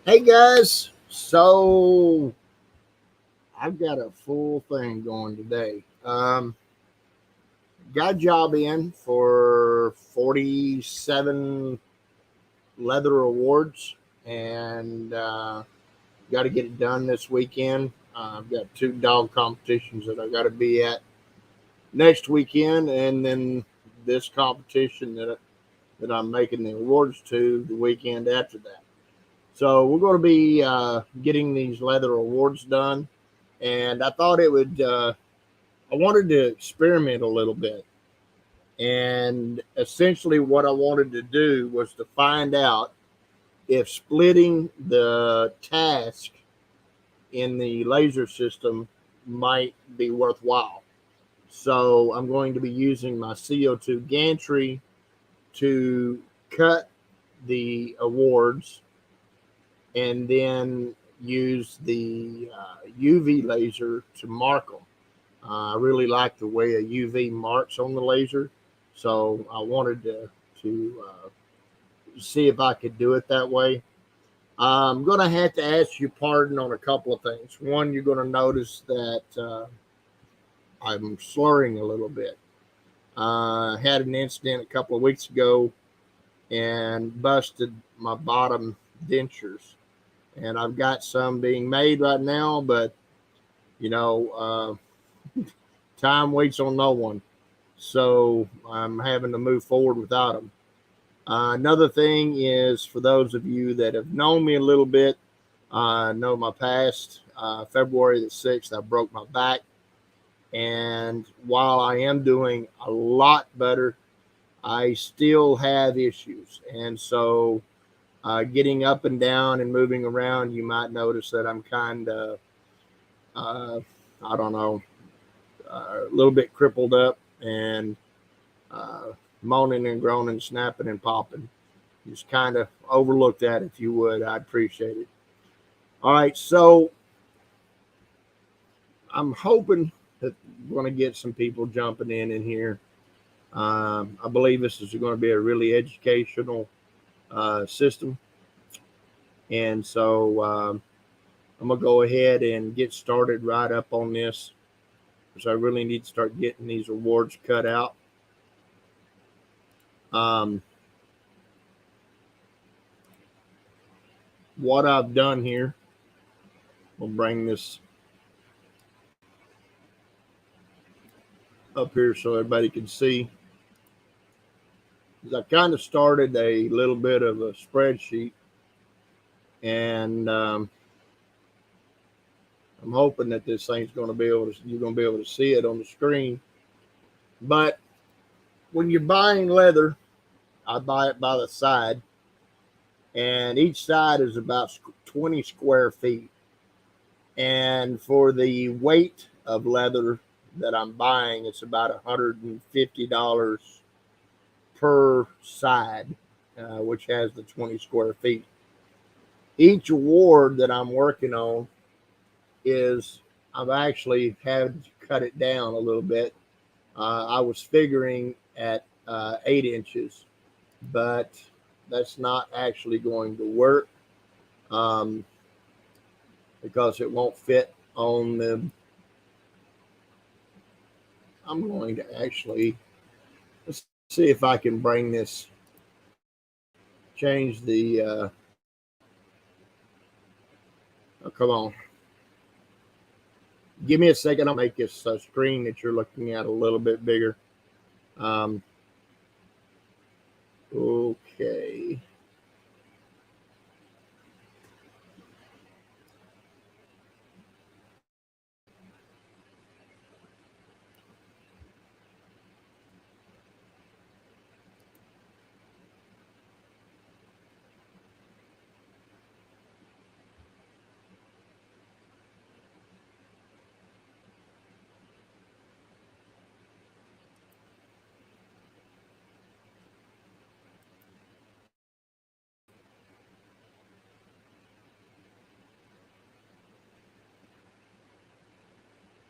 Hey guys, so I've got a full thing going today. Got a job in for 47 leather awards, and got to get it done this weekend. I've got two dog competitions that I got to be at next weekend, and then this competition that I'm making the awards to the weekend after that. So we're going to be getting these leather awards done, and I thought it would. I wanted to experiment a little bit, and essentially what I wanted to do was to find out if splitting the task in the laser system might be worthwhile. So I'm going to be using my CO2 gantry to cut the awards and then use the UV laser to mark them. I really like the way a UV marks on the laser, so I wanted to see if I could do it that way. I'm going to have to ask you pardon on a couple of things. One, you're going to notice that I'm slurring a little bit. I had an incident a couple of weeks ago and busted my bottom dentures, and I've got some being made right now, but you know, time waits on no one. So I'm having to move forward without them. Another thing is for those of you that have known me a little bit, know my past. February the 6th, I broke my back. And while I am doing a lot better, I still have issues. And so getting up and down and moving around, you might notice that I'm kind of, uh, I don't know, a little bit crippled up and uh, moaning and groaning, snapping and popping. Just kind of overlook that if you would. I'd appreciate it. All right, so I'm hoping that we're going to get some people jumping in here. I believe this is going to be a really educational system, and so I'm gonna go ahead and get started right up on this because I really need to start getting these awards cut out. Um, what I've done here, we'll bring this up here so everybody can see. Is I kind of started a little bit of a spreadsheet, and I'm hoping that this thing's going to be able to you're going to be able to see it on the screen. But when you're buying leather, I buy it by the side, and each side is about 20 square feet. And for the weight of leather that I'm buying, it's about $150 per side, which has the 20 square feet. Each award that I'm working on is I've actually had to cut it down a little bit. I was figuring at 8 inches, but that's not actually going to work um, because it won't fit on the. I'm going to actually let's see if I can bring this, change the. Oh, come on, give me a second. I'll make this screen that you're looking at a little bit bigger. Um, okay.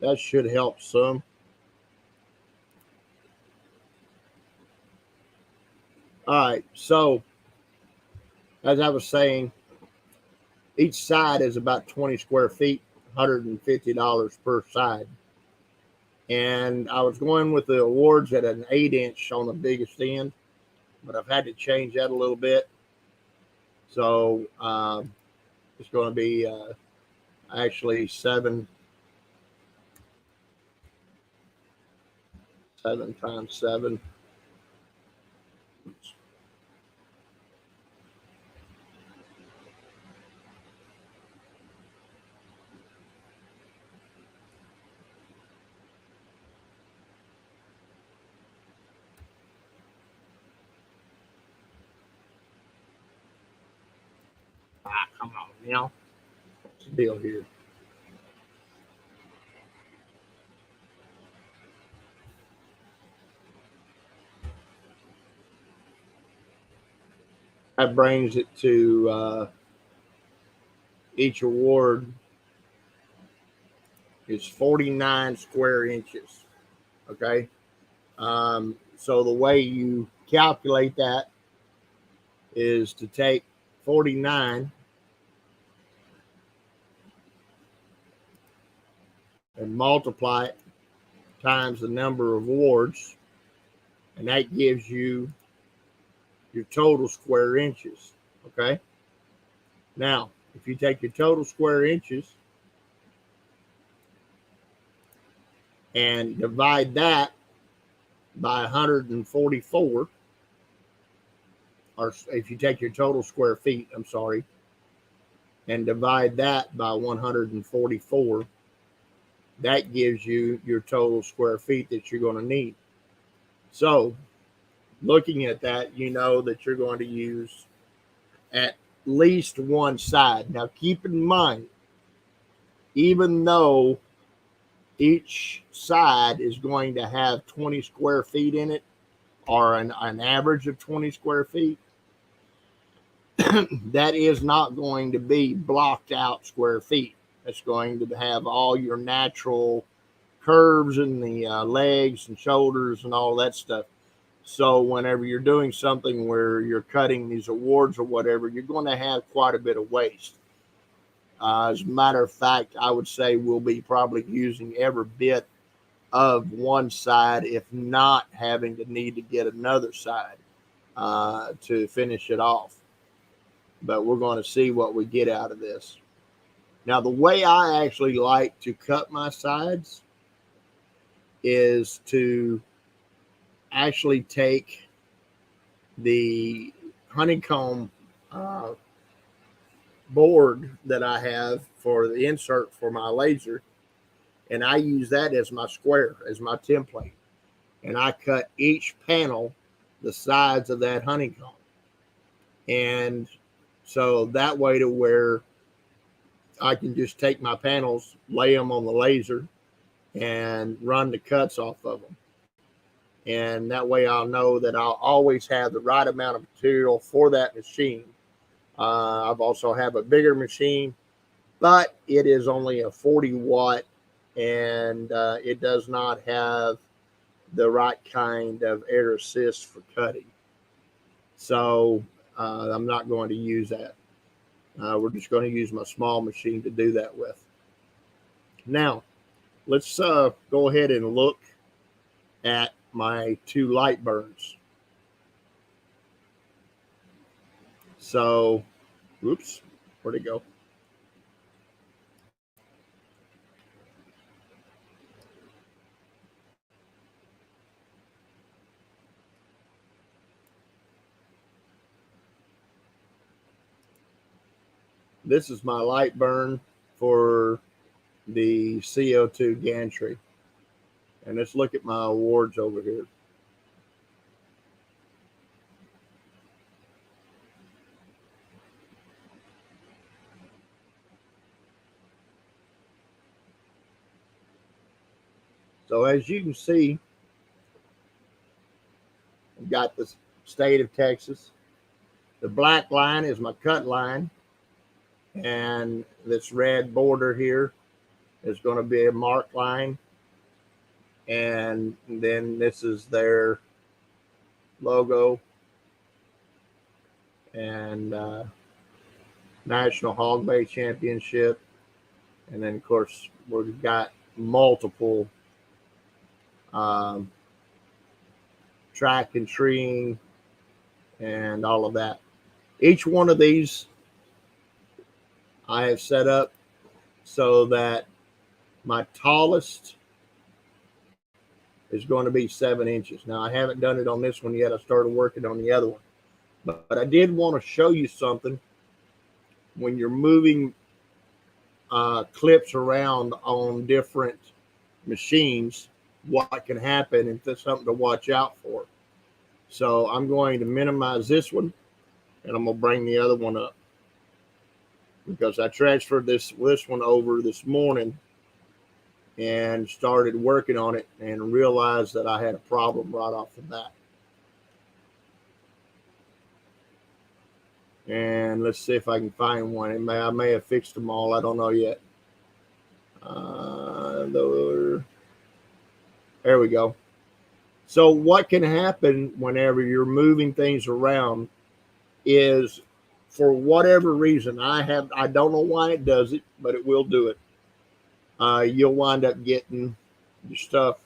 That should help some. All right. So, as I was saying, Each side is about 20 square feet, $150 per side. And I was going with the awards at an 8-inch on the biggest end, but I've had to change that a little bit. So it's going to be actually seven times seven. Come on, now. What's the deal here? That brings it to each award is 49 square inches. Okay. So the way you calculate that is to take 49 and multiply it times the number of awards, and that gives you your total square inches. Okay. Now, if you take your total square inches and divide that by 144, or if you take your total square feet, I'm sorry, and divide that by 144, that gives you your total square feet that you're going to need. So, looking at that, you know that you're going to use at least one side. Now, keep in mind, even though each side is going to have 20 square feet in it, or an average of 20 square feet, that is not going to be blocked out square feet. It's going to have all your natural curves in the legs and shoulders and all that stuff. So whenever you're doing something where you're cutting these awards or whatever, you're going to have quite a bit of waste. As a matter of fact, I would say we'll be probably using every bit of one side, if not having to need to get another side to finish it off. But we're going to see what we get out of this. Now, the way I actually like to cut my sides is to actually take the honeycomb board that I have for the insert for my laser, and I use that as my square, as my template. And I cut each panel the sides of that honeycomb. And so that way to where I can just take my panels, lay them on the laser, and run the cuts off of them. And that way I'll know that I'll always have the right amount of material for that machine. I've also have a bigger machine, but it is only a 40 watt, and it does not have the right kind of air assist for cutting. So I'm not going to use that. We're just going to use my small machine to do that with. Now, let's go ahead and look at my two light burns. So, oops, where'd it go? This is my light burn for the CO2 Gantry. And let's look at my awards over here. So as you can see, I've got the state of Texas. The black line is my cut line. And this red border here is going to be a mark line. And then this is their logo. And National Hog Bay Championship. And then, of course, we've got multiple um, track and treeing and all of that. Each one of these I have set up so that my tallest is going to be 7 inches. Now, I haven't done it on this one yet. I started working on the other one. But I did want to show you something when you're moving clips around on different machines, what can happen, and that's something to watch out for. So I'm going to minimize this one, and I'm going to bring the other one up because I transferred this one over this morning and started working on it and realized that I had a problem right off the bat. And let's see if I can find one. I may have fixed them all. I don't know yet. There we go. So what can happen whenever you're moving things around is, for whatever reason, I don't know why it does it, but it will do it. You'll wind up getting your stuff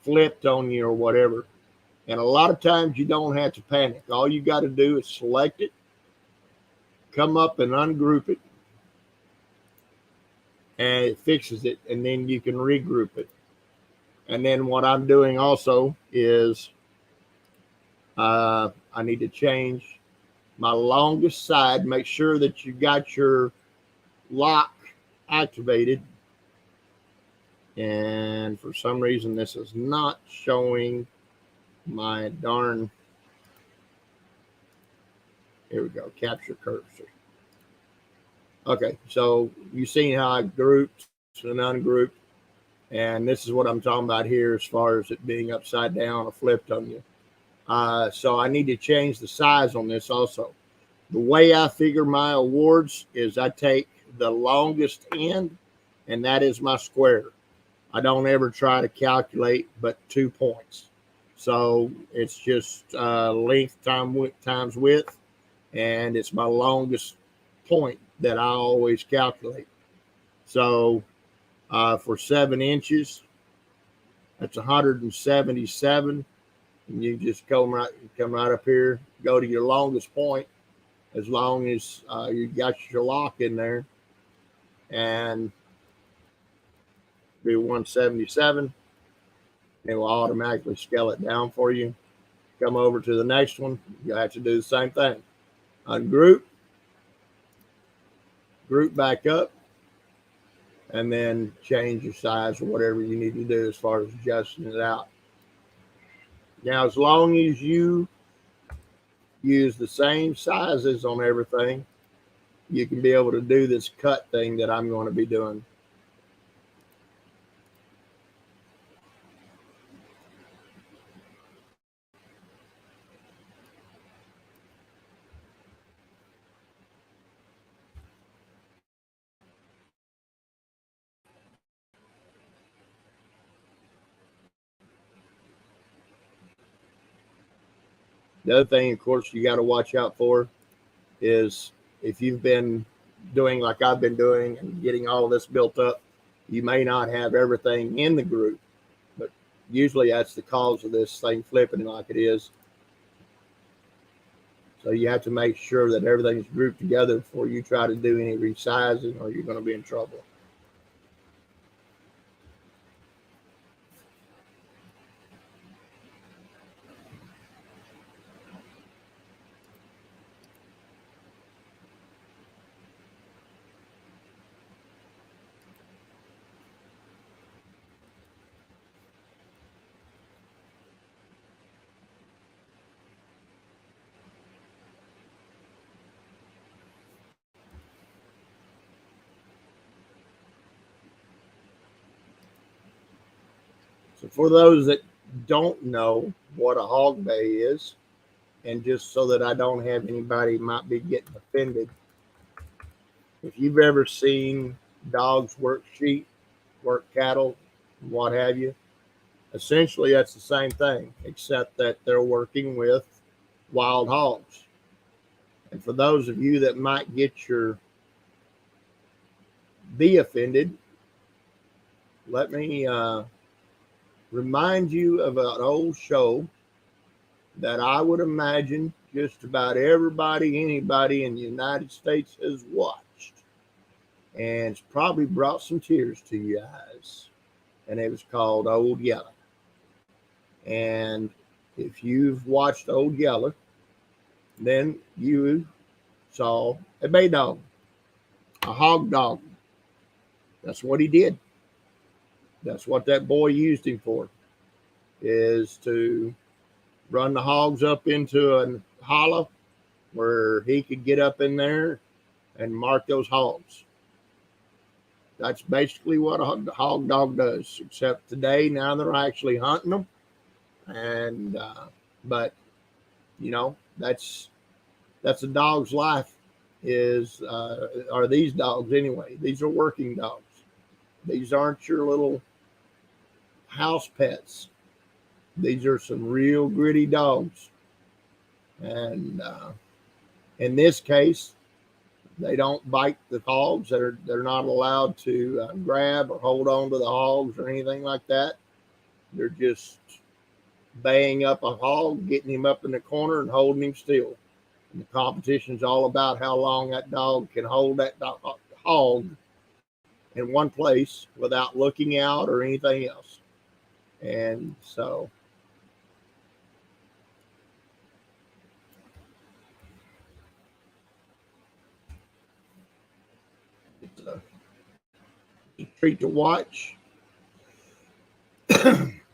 flipped on you or whatever. And a lot of times you don't have to panic. All you got to do is select it, come up and ungroup it, and it fixes it, and then you can regroup it. And then what I'm doing also is I need to change my longest side. Make sure that you got your lock activated. And for some reason, this is not showing my darn. Here we go. Capture cursor. Okay, so you've seen how I grouped and ungrouped. And this is what I'm talking about here as far as it being upside down or flipped on you. So I need to change the size on this also. The way I figure my awards is I take the longest end, and that is my square. I don't ever try to calculate but 2 points. So it's just length times width, and it's my longest point that I always calculate. So for 7 inches, that's 177. And you just come right up here, go to your longest point, as long as you got your lock in there, and do 177. It will automatically scale it down for you. Come over to the next one, you have to do the same thing. Ungroup, group back up, and then change your size or whatever you need to do as far as adjusting it out. Now, as long as you use the same sizes on everything, you can be able to do this cut thing that I'm going to be doing. The other thing, of course, you got to watch out for is if you've been doing like I've been doing and getting all of this built up, you may not have everything in the group, but usually that's the cause of this thing flipping like it is. So you have to make sure that everything's grouped together before you try to do any resizing, or you're going to be in trouble. So for those that don't know what a hog bay is, and just so that I don't have anybody might be getting offended, if you've ever seen dogs work sheep, work cattle, what have you, essentially that's the same thing, except that they're working with wild hogs. And for those of you that might be offended, let me remind you of an old show that I would imagine just about anybody in the United States has watched. And it's probably brought some tears to your eyes. And it was called Old Yeller. And if you've watched Old Yeller, then you saw a bay dog, a hog dog. That's what he did. That's what that boy used him for, is to run the hogs up into a hollow where he could get up in there and mark those hogs. That's basically what a hog dog does, except today, now they're actually hunting them. And, but, you know, that's a dog's life are these dogs anyway. These are working dogs. These aren't your little house pets. These are some real gritty dogs. And in this case, they don't bite the hogs. They're not allowed to grab or hold on to the hogs or anything like that. They're just baying up a hog, getting him up in the corner and holding him still. And the competition's all about how long that dog can hold that hog in one place without looking out or anything else. And so it's a treat to watch.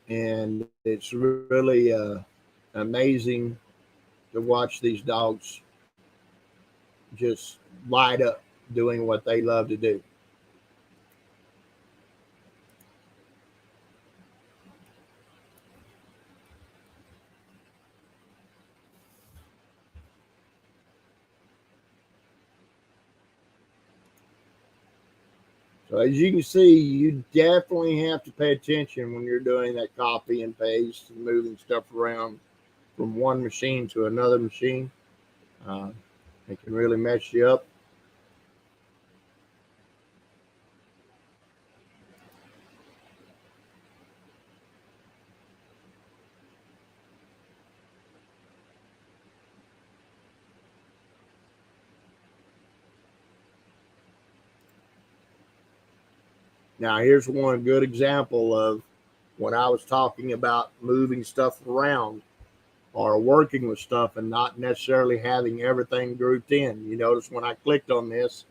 And it's really amazing to watch these dogs just light up doing what they love to do. So as you can see, you definitely have to pay attention when you're doing that copy and paste and moving stuff around from one machine to another machine. It can really mess you up. Now, here's one good example of when I was talking about moving stuff around or working with stuff and not necessarily having everything grouped in. You notice when I clicked on this,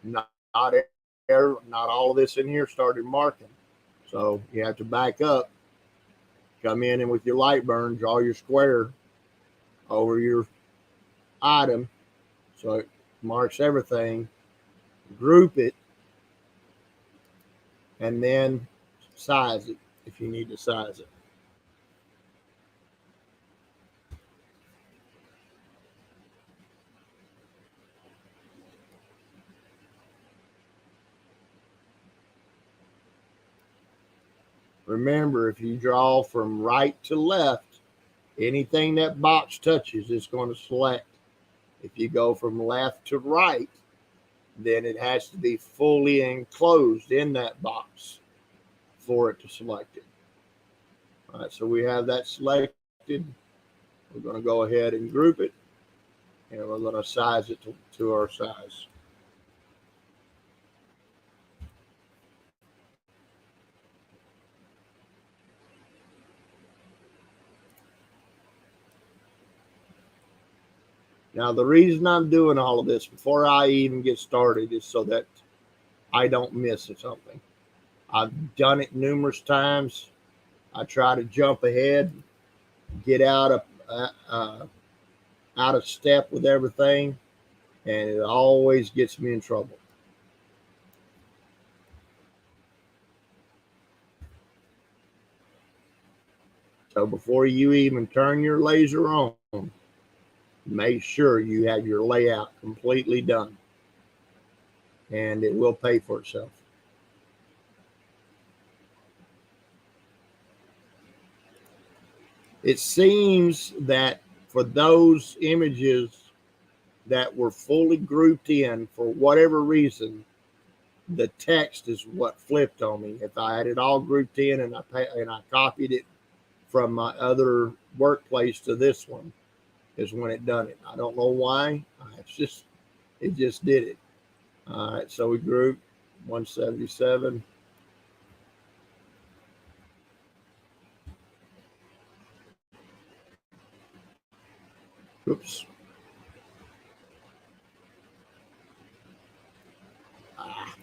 not all of this in here started marking. So you have to back up, come in and with your light burn, draw your square over your item so it marks everything, group it, and then size it if you need to size it. Remember, if you draw from right to left, anything that box touches is going to select. If you go from left to right, then it has to be fully enclosed in that box for it to select it. All right, so we have that selected. We're going to go ahead and group it, and we're going to size it to our size. Now, the reason I'm doing all of this before I even get started is so that I don't miss something. I've done it numerous times. I try to jump ahead, get out of step with everything, and it always gets me in trouble. So before you even turn your laser on, make sure you have your layout completely done, and it will pay for itself. It seems that for those images that were fully grouped in. For whatever reason, the text is what flipped on me. If I had it all grouped in and I copied it from my other workplace to this one, is when it done it. I don't know why. It just did it. All right, so we grouped 177. Oops. Ah.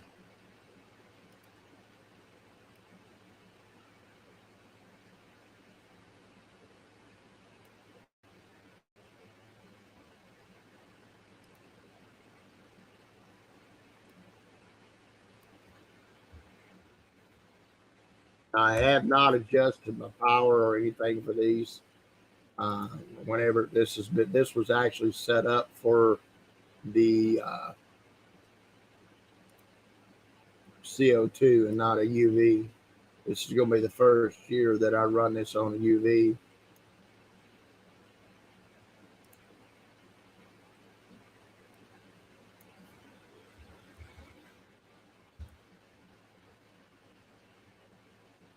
I have not adjusted my power or anything for these. Uh, Whenever this was actually set up for the CO2 and not a UV. This is going to be the first year that I run this on a UV.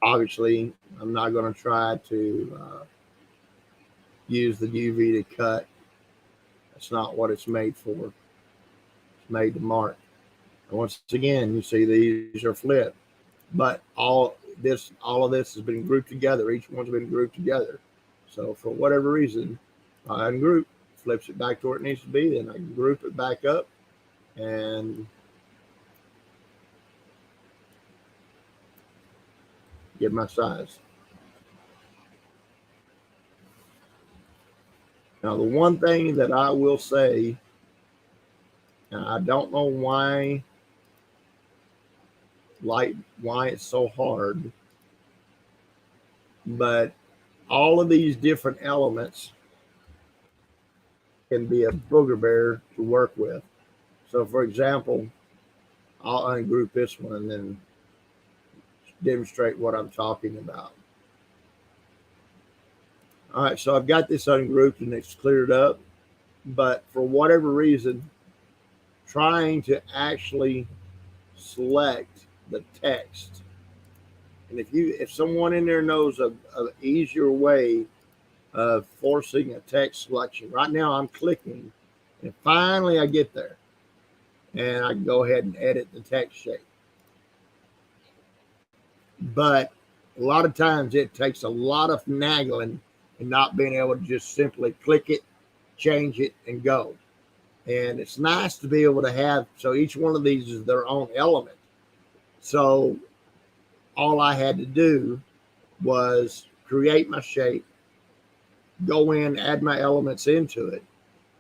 Obviously, I'm not going to try to use the UV to cut. That's not what it's made for. It's made to mark. And once again, you see these are flipped, but all of this has been grouped together. Each one's been grouped together. So for whatever reason, I ungroup, flips it back to where it needs to be. Then I can group it back up and get my size. Now, the one thing that I will say, and I don't know why it's so hard, but all of these different elements can be a booger bear to work with. So, for example, I'll ungroup this one and then demonstrate what I'm talking about. All right, so I've got this ungrouped and it's cleared up, but for whatever reason, trying to actually select the text, and if someone in there knows a easier way of forcing a text selection, right now I'm clicking, and finally I get there, and I can go ahead and edit the text shape. But a lot of times it takes a lot of finagling and not being able to just simply click it, change it, and go. And it's nice to be able to have, so each one of these is their own element. So all I had to do was create my shape, go in, add my elements into it.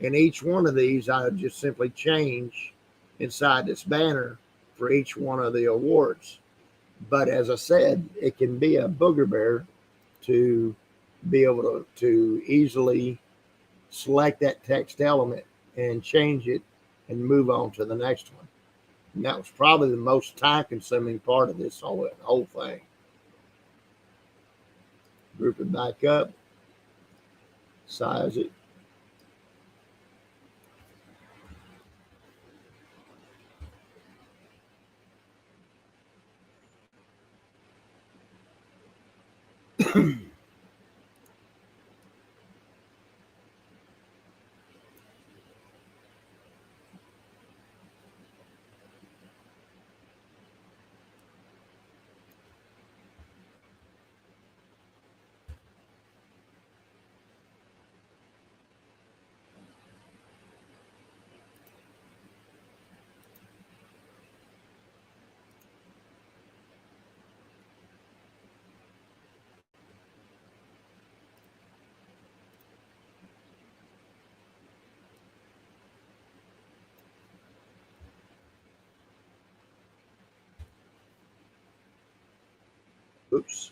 And each one of these, I would just simply change inside this banner for each one of the awards. But as I said, it can be a booger bear to be able to easily select that text element and change it and move on to the next one. And that was probably the most time consuming part of this whole thing. Group it back up, size it. Oops.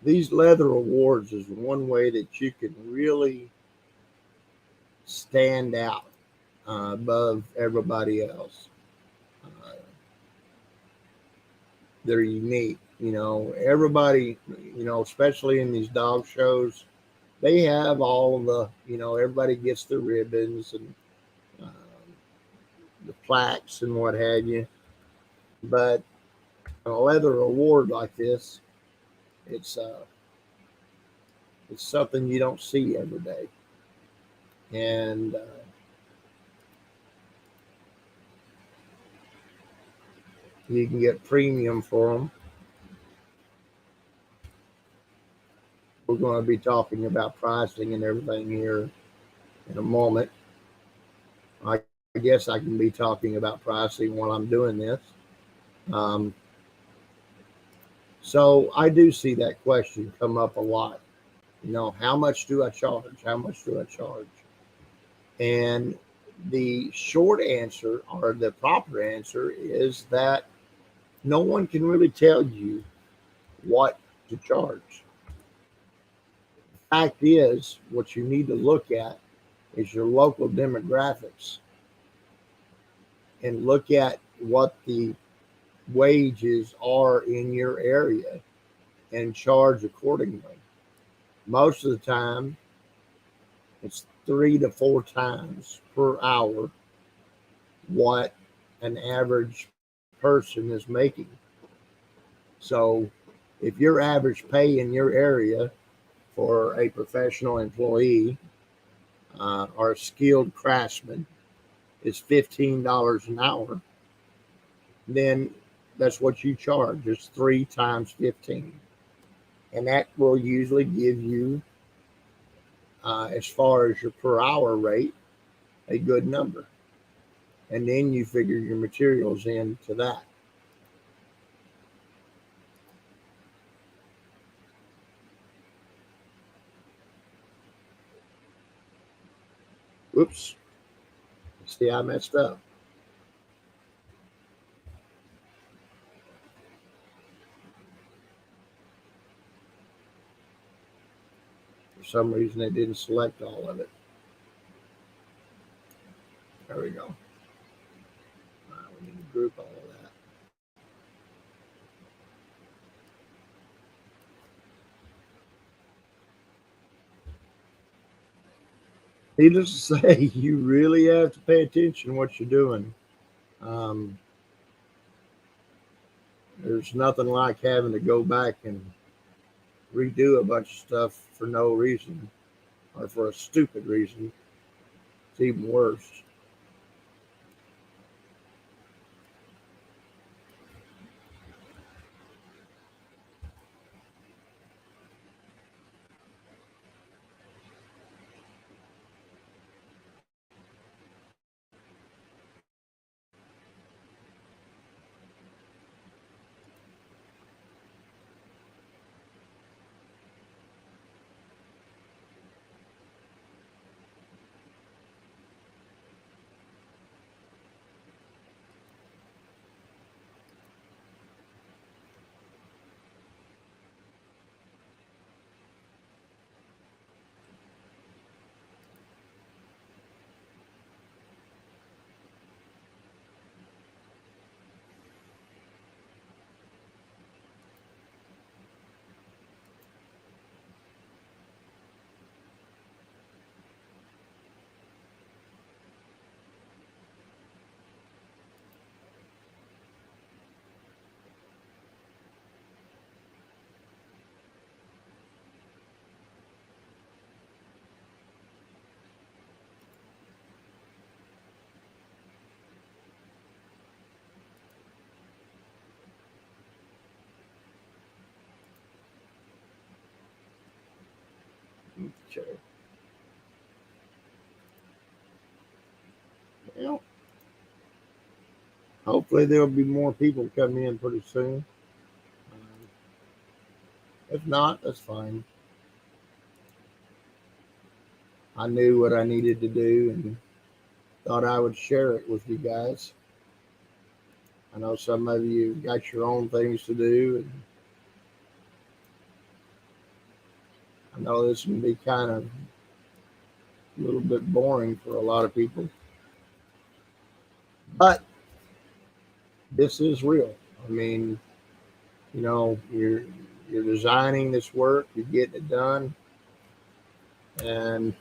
these leather awards is one way that you can really stand out above everybody else. Uh, they're unique. Everybody, especially in these dog shows, they have all of the, everybody gets the ribbons and um, the plaques and what have you. But a leather award like this, it's uh, it's something you don't see every day, and you can get premium for them. We're going to be talking about pricing and everything here in a moment. I guess I can be talking about pricing while I'm doing this. Um, so I do see that question come up a lot. How much do I charge? How much do I charge? And the short answer, or the proper answer, is that no one can really tell you what to charge. Fact is, what you need to look at is your local demographics and look at what the wages are in your area and charge accordingly. Most of the time, it's 3 to 4 times per hour what an average person is making. So, if your average pay in your area for a professional employee or a skilled craftsman is $15 an hour, then that's what you charge. It's 3 times 15. And that will usually give you, as far as your per hour rate, a good number. And then you figure your materials into that. Oops. See, I messed up. For some reason, it didn't select all of it. There we go. We need to group all of that. Needless to say, you really have to pay attention to what you're doing. Um, there's nothing like having to go back and redo a bunch of stuff for no reason or for a stupid reason. It's even worse. Okay. Well, hopefully there'll be more people coming in pretty soon. If not, that's fine. I knew what I needed to do and thought I would share it with you guys. I know some of you got your own things to do, and I know this can be kind of a little bit boring for a lot of people, but this is real. I mean, you're designing this work, you're getting it done, and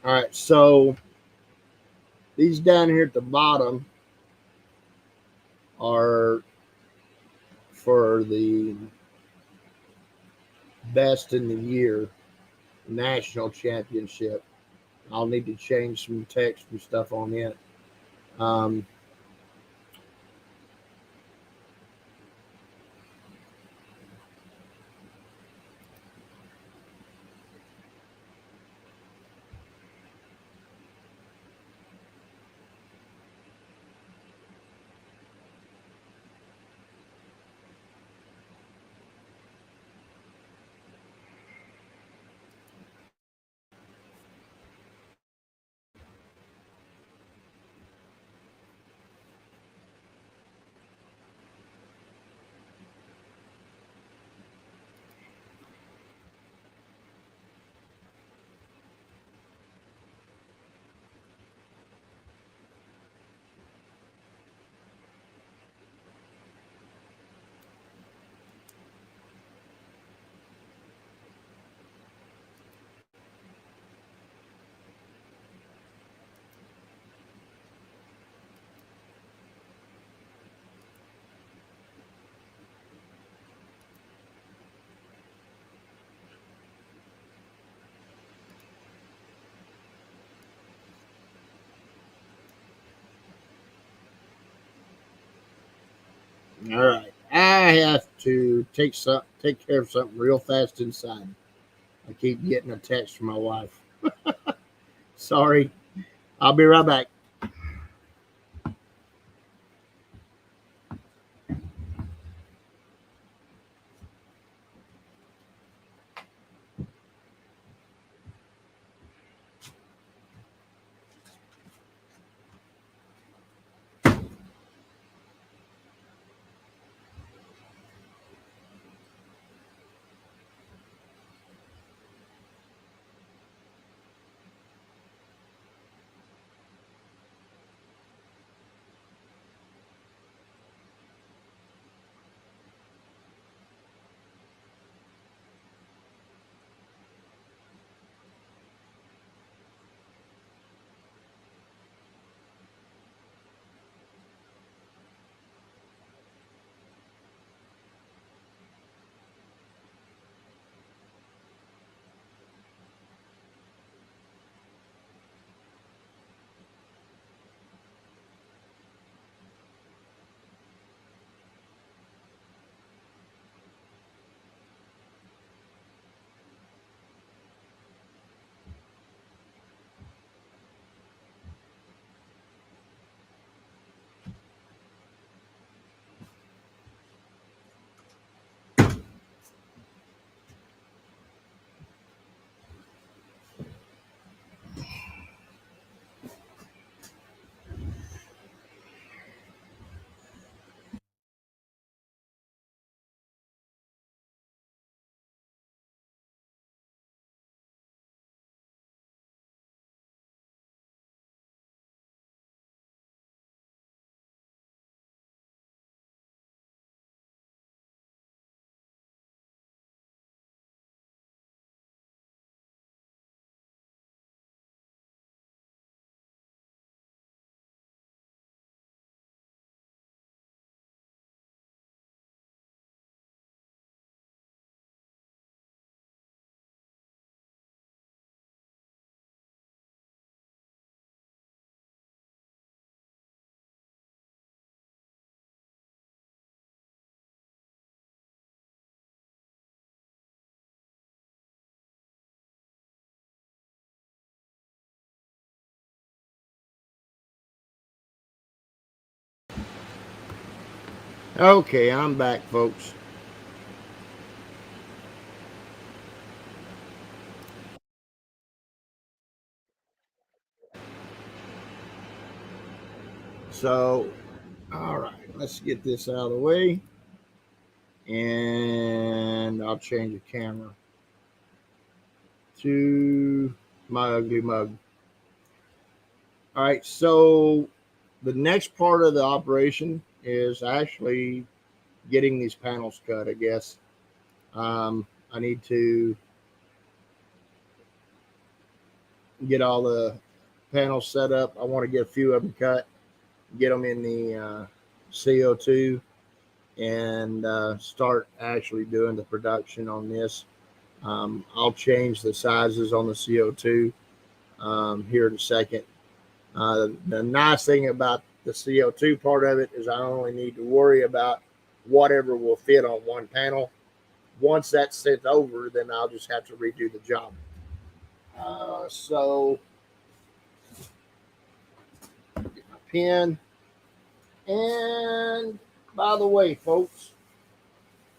all right. So these down here at the bottom are for the best in the year national championship. I'll need to change some text and stuff on it. Um, all right, I have to take care of something real fast inside. I keep getting a text from my wife. Sorry, I'll be right back. Okay, I'm back, folks. So, all right, let's get this out of the way, and I'll change the camera to my ugly mug. All right, so the next part of the operation is actually getting these panels cut, I guess. I need to get all the panels set up. I want to get a few of them cut, get them in the CO2, and start actually doing the production on this. I'll change the sizes on the CO2 here in a second. The nice thing about the CO2 part of it is I only need to worry about whatever will fit on one panel. Once that's sent over, then I'll just have to redo the job. So, get my pen. And by the way, folks,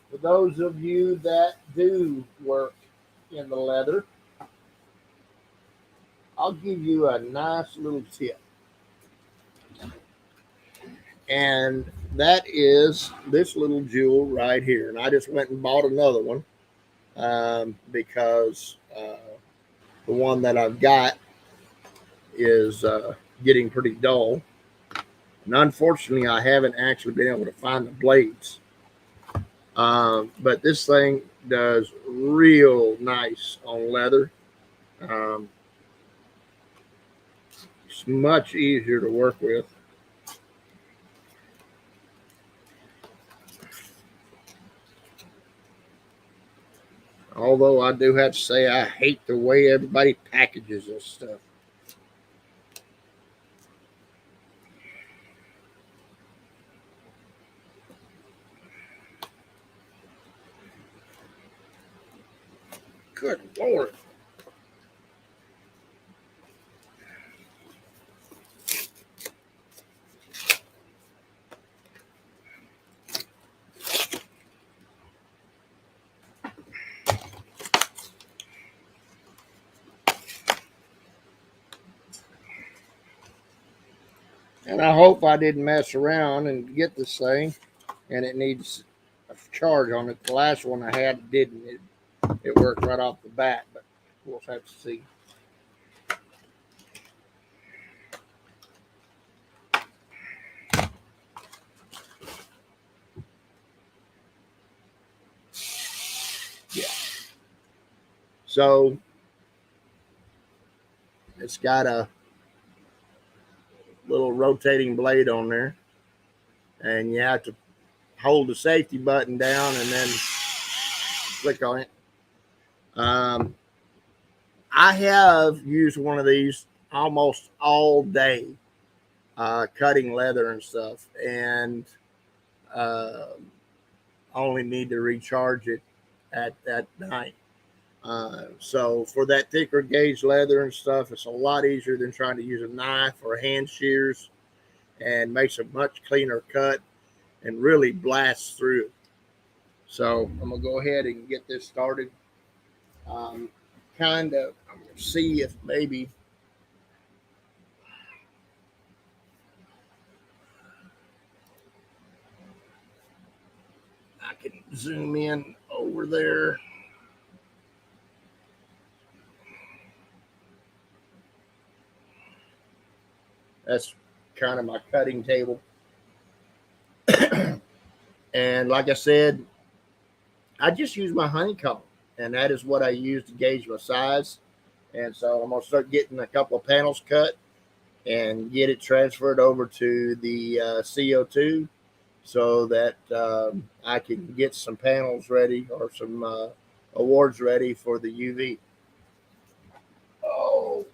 for those of you that do work in the leather, I'll give you a nice little tip. And that is this little jewel right here. And I just went and bought another one because the one that I've got is getting pretty dull. And unfortunately, I haven't actually been able to find the blades. But this thing does real nice on leather. Um, it's much easier to work with. Although I do have to say, I hate the way everybody packages this stuff. Good Lord. And I hope I didn't mess around and get this thing and it needs a charge on it. The last one I had didn't. It worked right off the bat, but we'll have to see. Yeah. So it's got a little rotating blade on there, and you have to hold the safety button down and then click on it. I have used one of these almost all day, cutting leather and stuff, and uh, only need to recharge it at night. So for that thicker gauge leather and stuff, it's a lot easier than trying to use a knife or hand shears, and makes a much cleaner cut and really blasts through. So I'm gonna go ahead and get this started. Um, kind of see if maybe I can zoom in over there. That's kind of my cutting table. And like I said, I just use my honeycomb, and that is what I use to gauge my size. And so I'm gonna start getting a couple of panels cut and get it transferred over to the CO2 so that I can get some panels ready or some awards ready for the UV. Oh,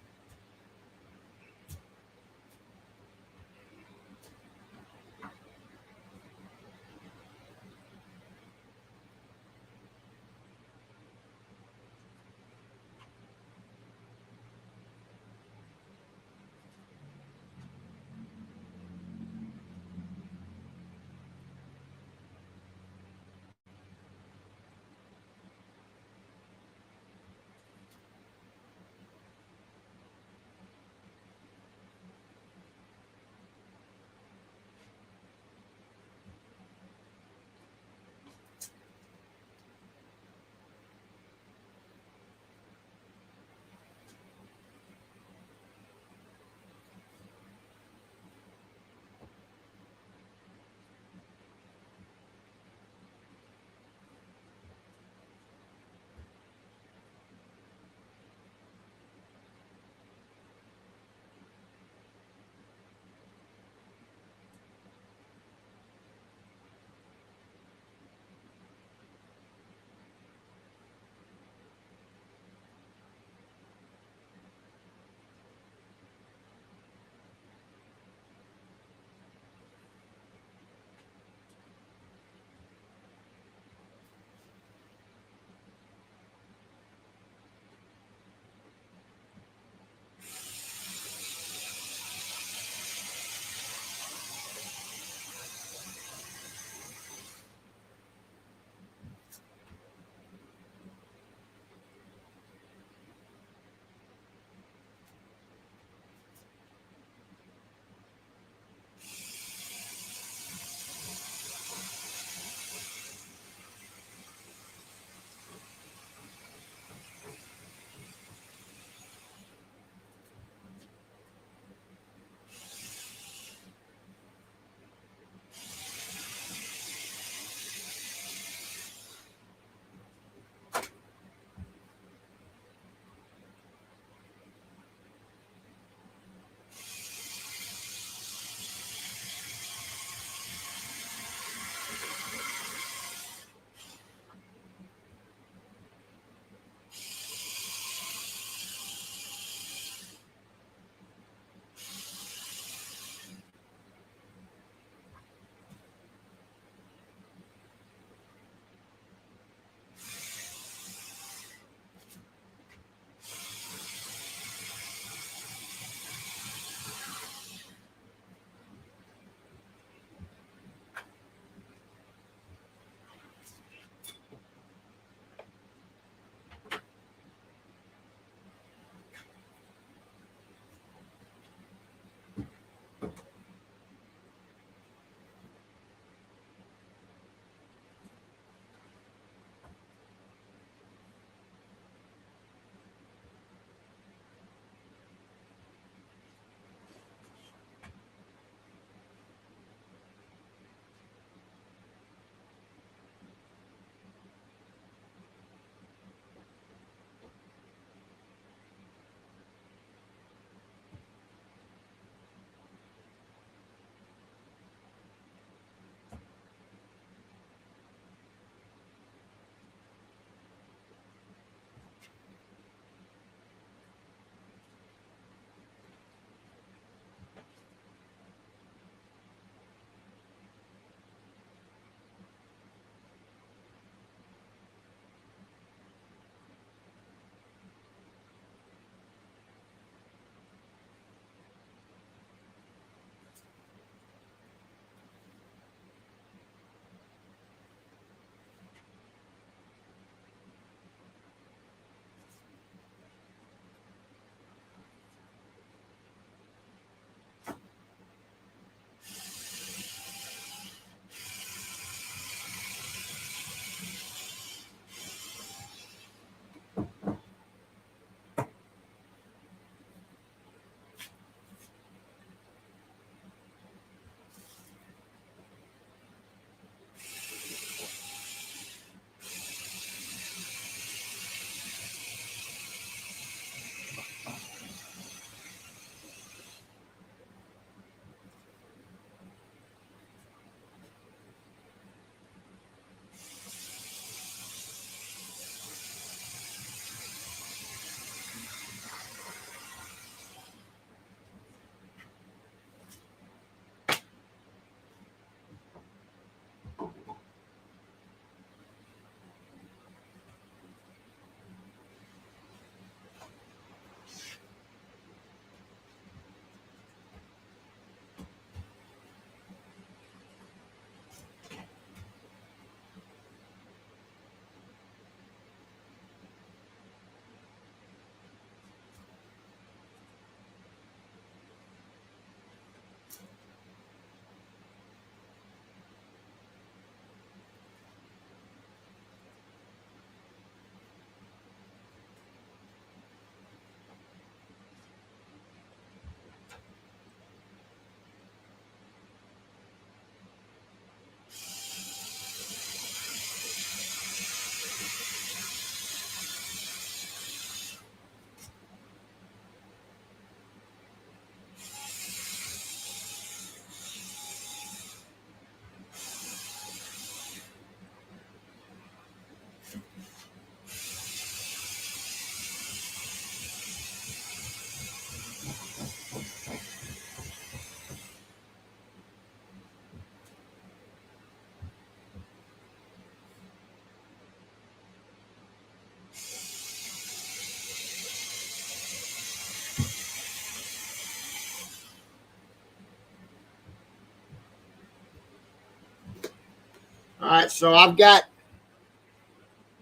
All right, so I've got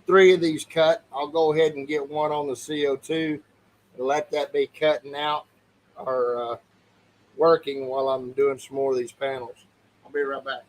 3 of these cut. I'll go ahead and get one on the CO2 and let that be cutting out or working while I'm doing some more of these panels. I'll be right back.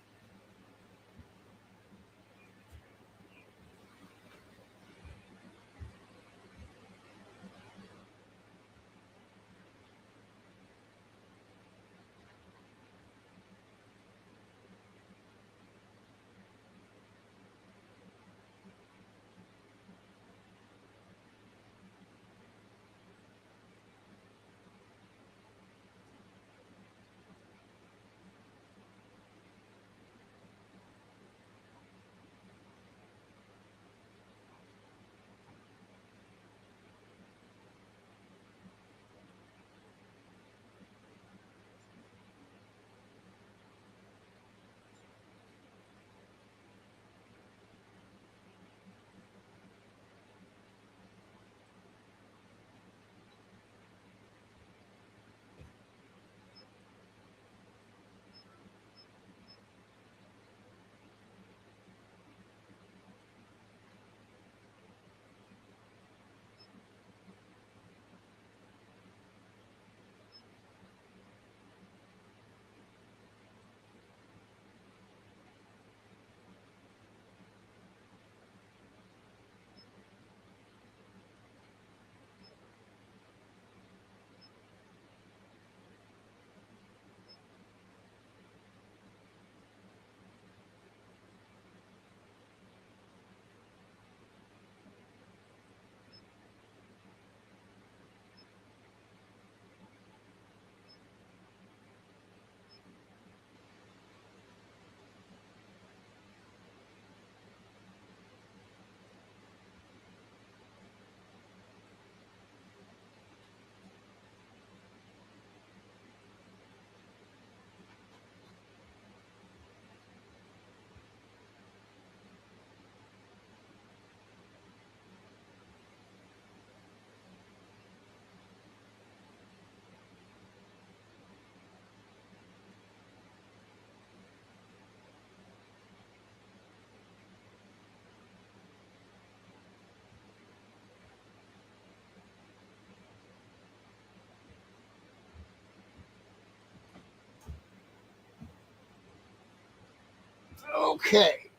Okay,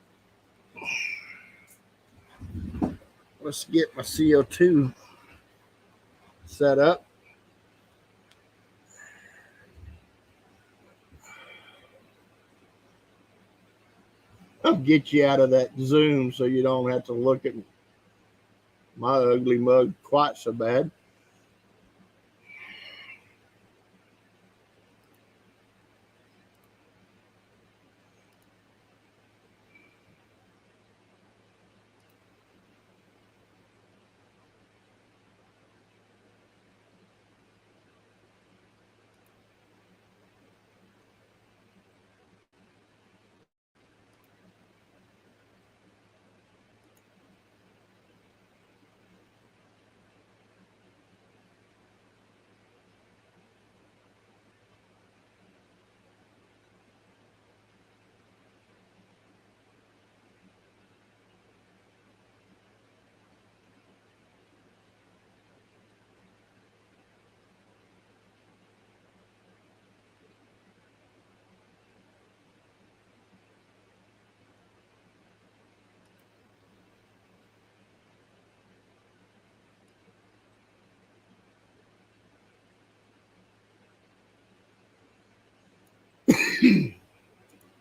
let's get my CO2 set up. I'll get you out of that zoom so you don't have to look at my ugly mug quite so bad.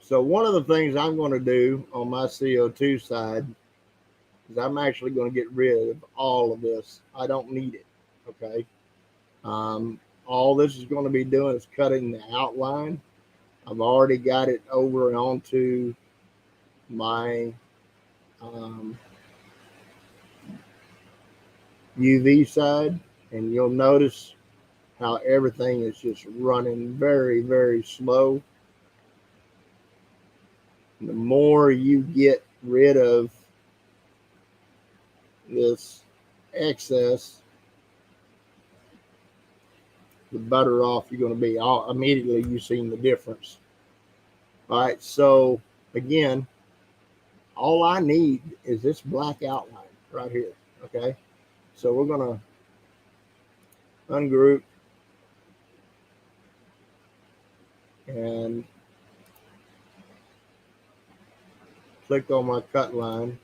So one of the things I'm going to do on my CO2 side is I'm actually going to get rid of all of this. I don't need it. Okay. All this is going to be doing is cutting the outline. I've already got it over onto my UV side, and you'll notice how everything is just running very, very slow. The more you get rid of this excess, the better off you're going to be. Immediately you've seen the difference. All right, so again, all I need is this black outline right here. Okay, so we're gonna ungroup and click on my cut line,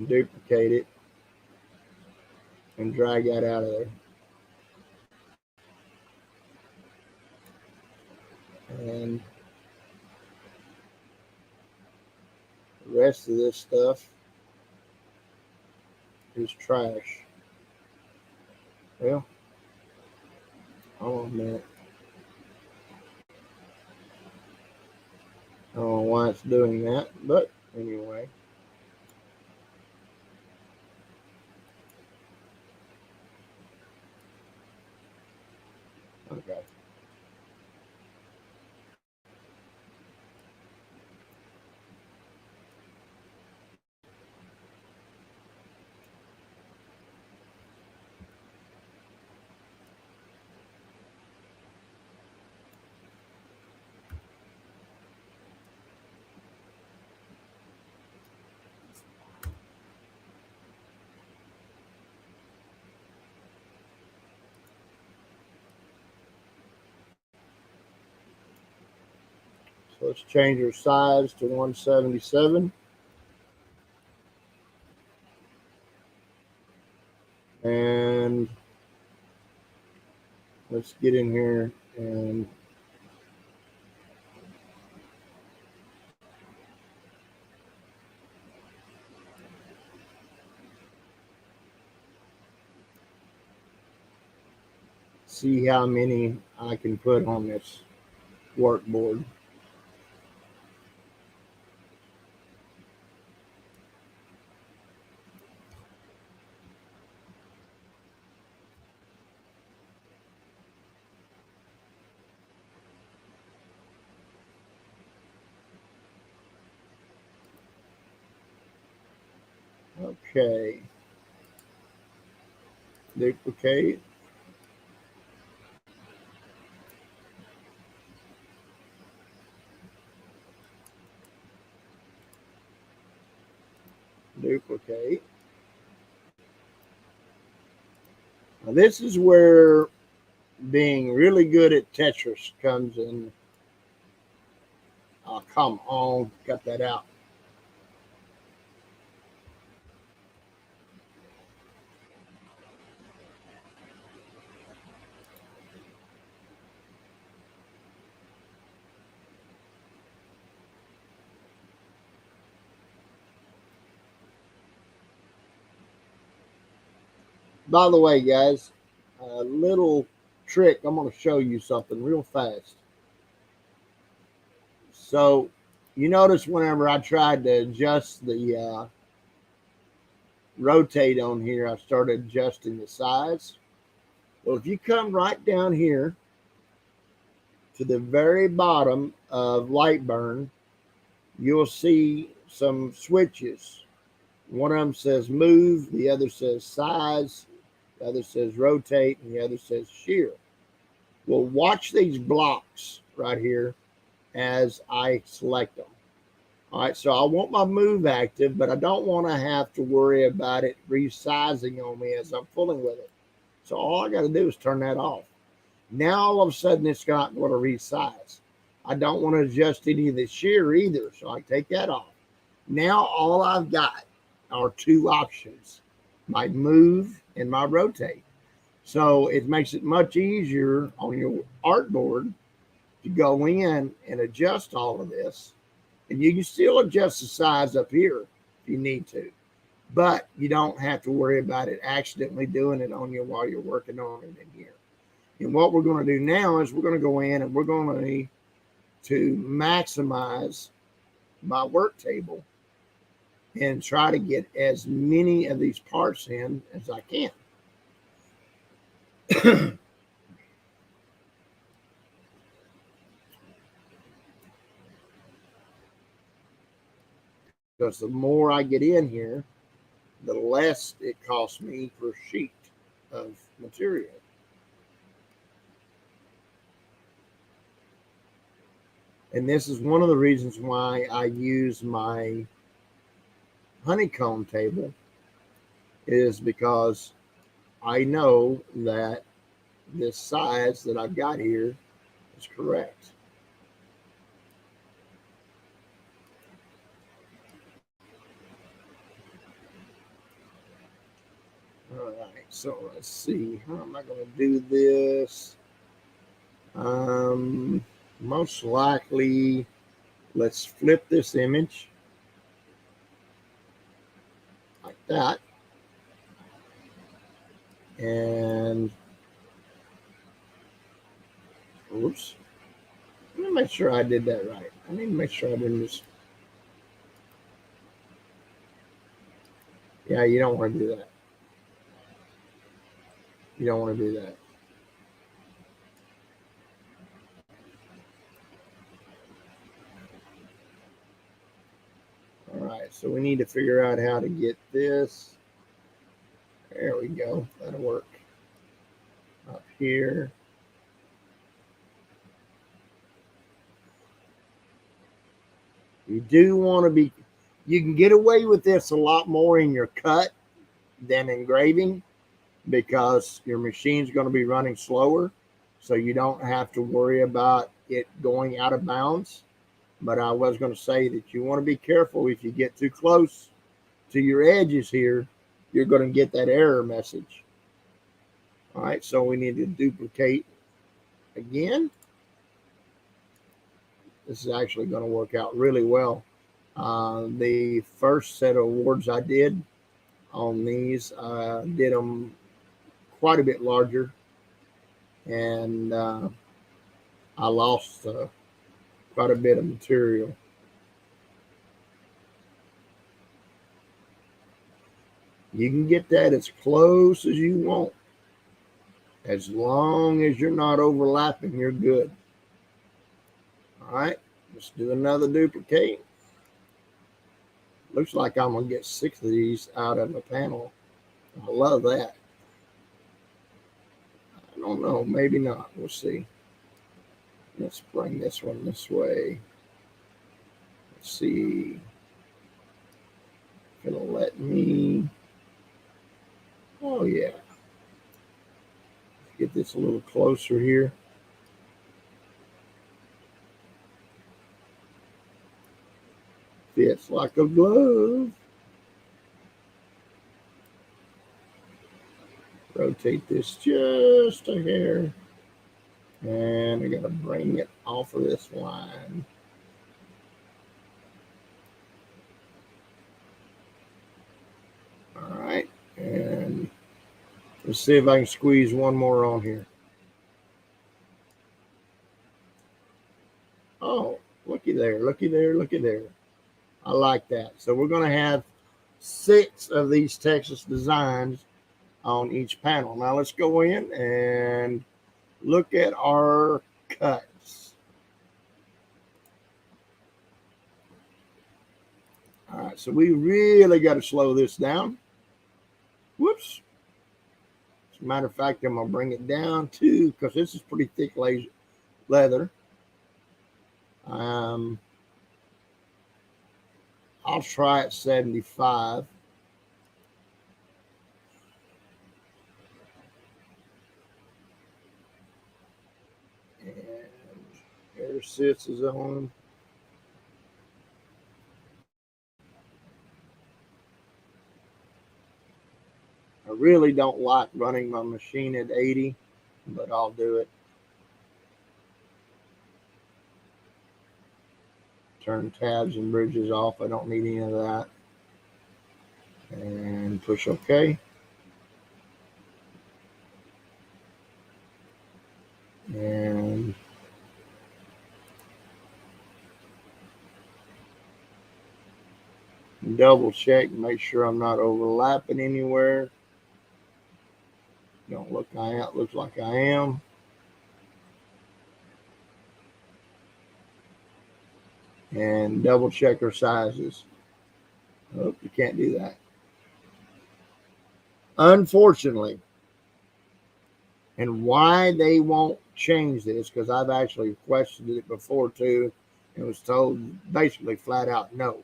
duplicate it, and drag that out of there. And the rest of this stuff is trash. Well, hold on a minute. I don't know why it's doing that, but anyway. Okay. So let's change our size to 177. And let's get in here and see how many I can put on this workboard. Okay. Duplicate. Duplicate. Now this is where being really good at Tetris comes in. Oh, come on, cut that out. By the way, guys, a little trick. I'm going to show you something real fast. So, you notice whenever I tried to adjust the rotate on here, I started adjusting the size. Well, if you come right down here to the very bottom of light burn, you'll see some switches. One of them says move, the other says size, the other says rotate, and the other says shear. Well, watch these blocks right here as I select them. All right, so I want my move active, but I don't want to have to worry about it resizing on me as I'm fooling with it. So all I got to do is turn that off. Now all of a sudden it's not going to resize. I don't want to adjust any of the shear either, so I take that off. Now all I've got are two options, my move and my rotate. So it makes it much easier on your artboard to go in and adjust all of this. And you can still adjust the size up here if you need to, but you don't have to worry about it accidentally doing it on you while you're working on it in here. And what we're going to do now is we're going to go in and we're going to maximize my work table and try to get as many of these parts in as I can. Because the more I get in here, the less it costs me per sheet of material. And this is one of the reasons why I use my honeycomb table, is because I know that this size that I've got here is correct. All right, so let's see. How am I going to do this? Most likely, let's flip this image like that. And, oops. Let me make sure I did that right. I need to make sure I didn't just. Yeah, you don't want to do that. You don't want to do that. All right, so we need to figure out how to get this. There we go. That'll work. Up here. You do want to be, you can get away with this a lot more in your cut than engraving, because your machine's going to be running slower. So you don't have to worry about it going out of bounds. But I was going to say that you want to be careful. If you get too close to your edges here, you're going to get that error message. All right, so we need to duplicate again. This is actually going to work out really well. The first set of awards I did on these, did them quite a bit larger, and I lost quite a bit of material. You can get that as close as you want. As long as you're not overlapping, you're good. All right, let's do another duplicate. Looks like I'm going to get 6 of these out of the panel. I love that. I don't know, maybe not. We'll see. Let's bring this one this way. Let's see. It'll let me. Oh, yeah. Get this a little closer here. Fits like a glove. Rotate this just a hair. And I gotta bring it off of this line. All right, and let's see if I can squeeze one more on here. Oh, looky there, looky there, looky there. I like that. So we're gonna have 6 of these Texas designs on each panel. Now let's go in and look at our cuts. All right, so we really got to slow this down. Whoops. As a matter of fact, I'm going to bring it down too, because this is pretty thick leather. I'll try at 75. And air assist is on. I really don't like running my machine at 80, but I'll do it. Turn tabs and bridges off. I don't need any of that. And push OK. And double check, make sure I'm not overlapping anywhere. Don't look looks like I am. And double check our sizes. Oh, you can't do that, unfortunately. And why they won't change this, because I've actually questioned it before too, It was told basically flat out no.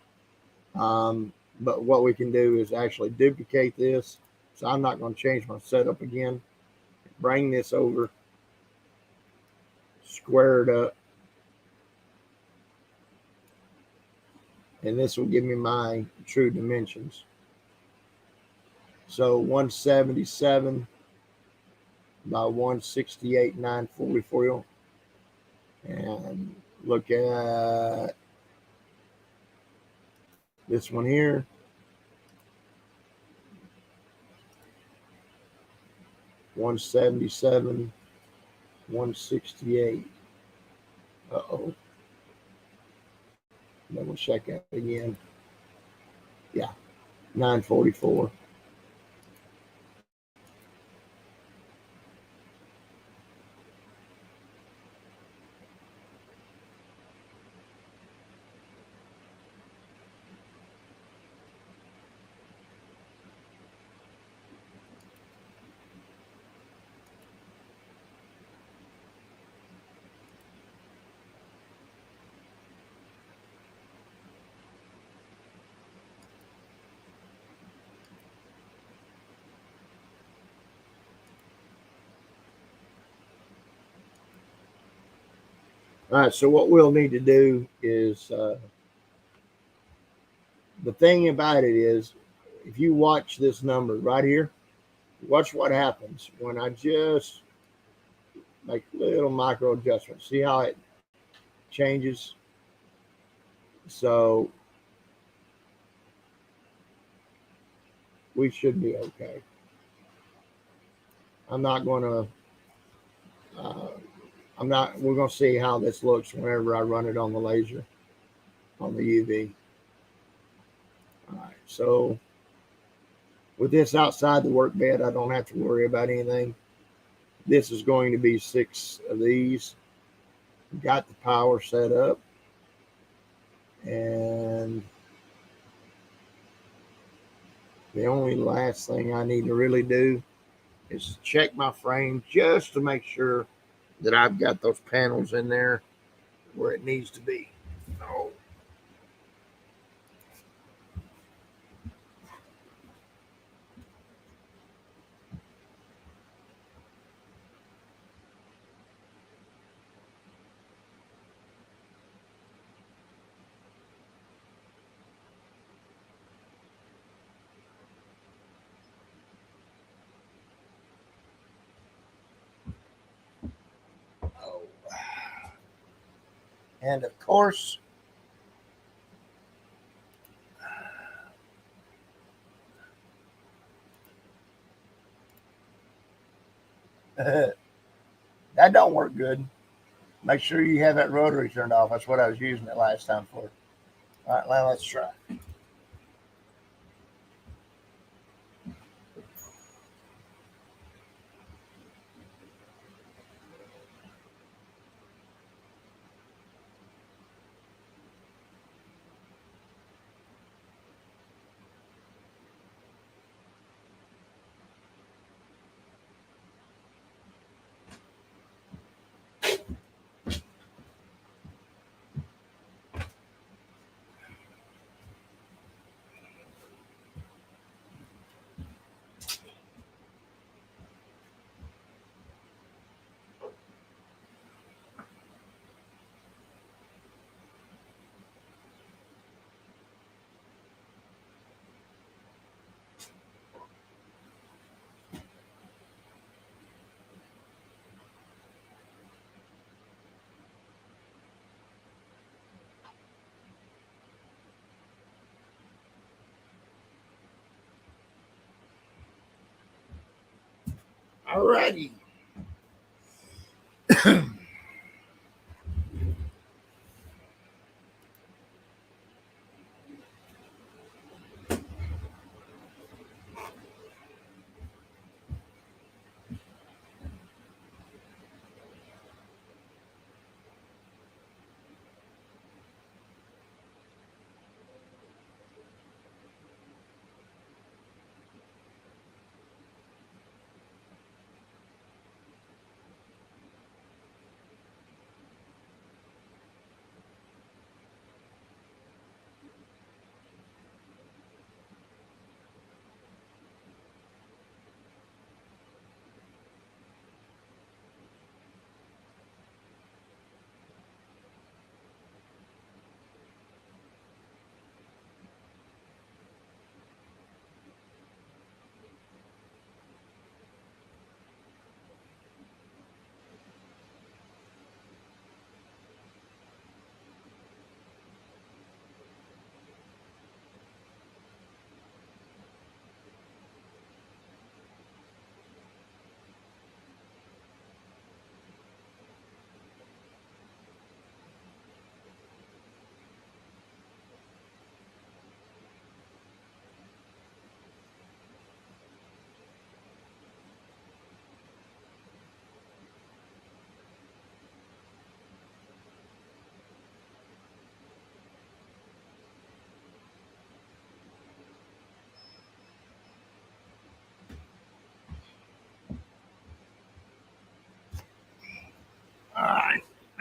But what we can do is actually duplicate this. So I'm not going to change my setup again. Bring this over, square it up, and this will give me my true dimensions. So 177 by 168, 944. And look at this one here. One 77, 168. Uh-oh. Double check that again. Yeah, 944. All right, so what we'll need to do is the thing about it is, if you watch this number right here, watch what happens when I just make little micro adjustments. See how it changes? So we should be okay. I'm not going to, we're going to see how this looks whenever I run it on the laser, on the UV. All right, so with this outside the work bed, I don't have to worry about anything. This is going to be 6 of these. Got the power set up. And the only last thing I need to really do is check my frame just to make sure that I've got those panels in there where it needs to be. Oh. Oh. And of course, that don't work good. Make sure you have that rotary turned off. That's what I was using it last time for. All right, now let's try. All righty.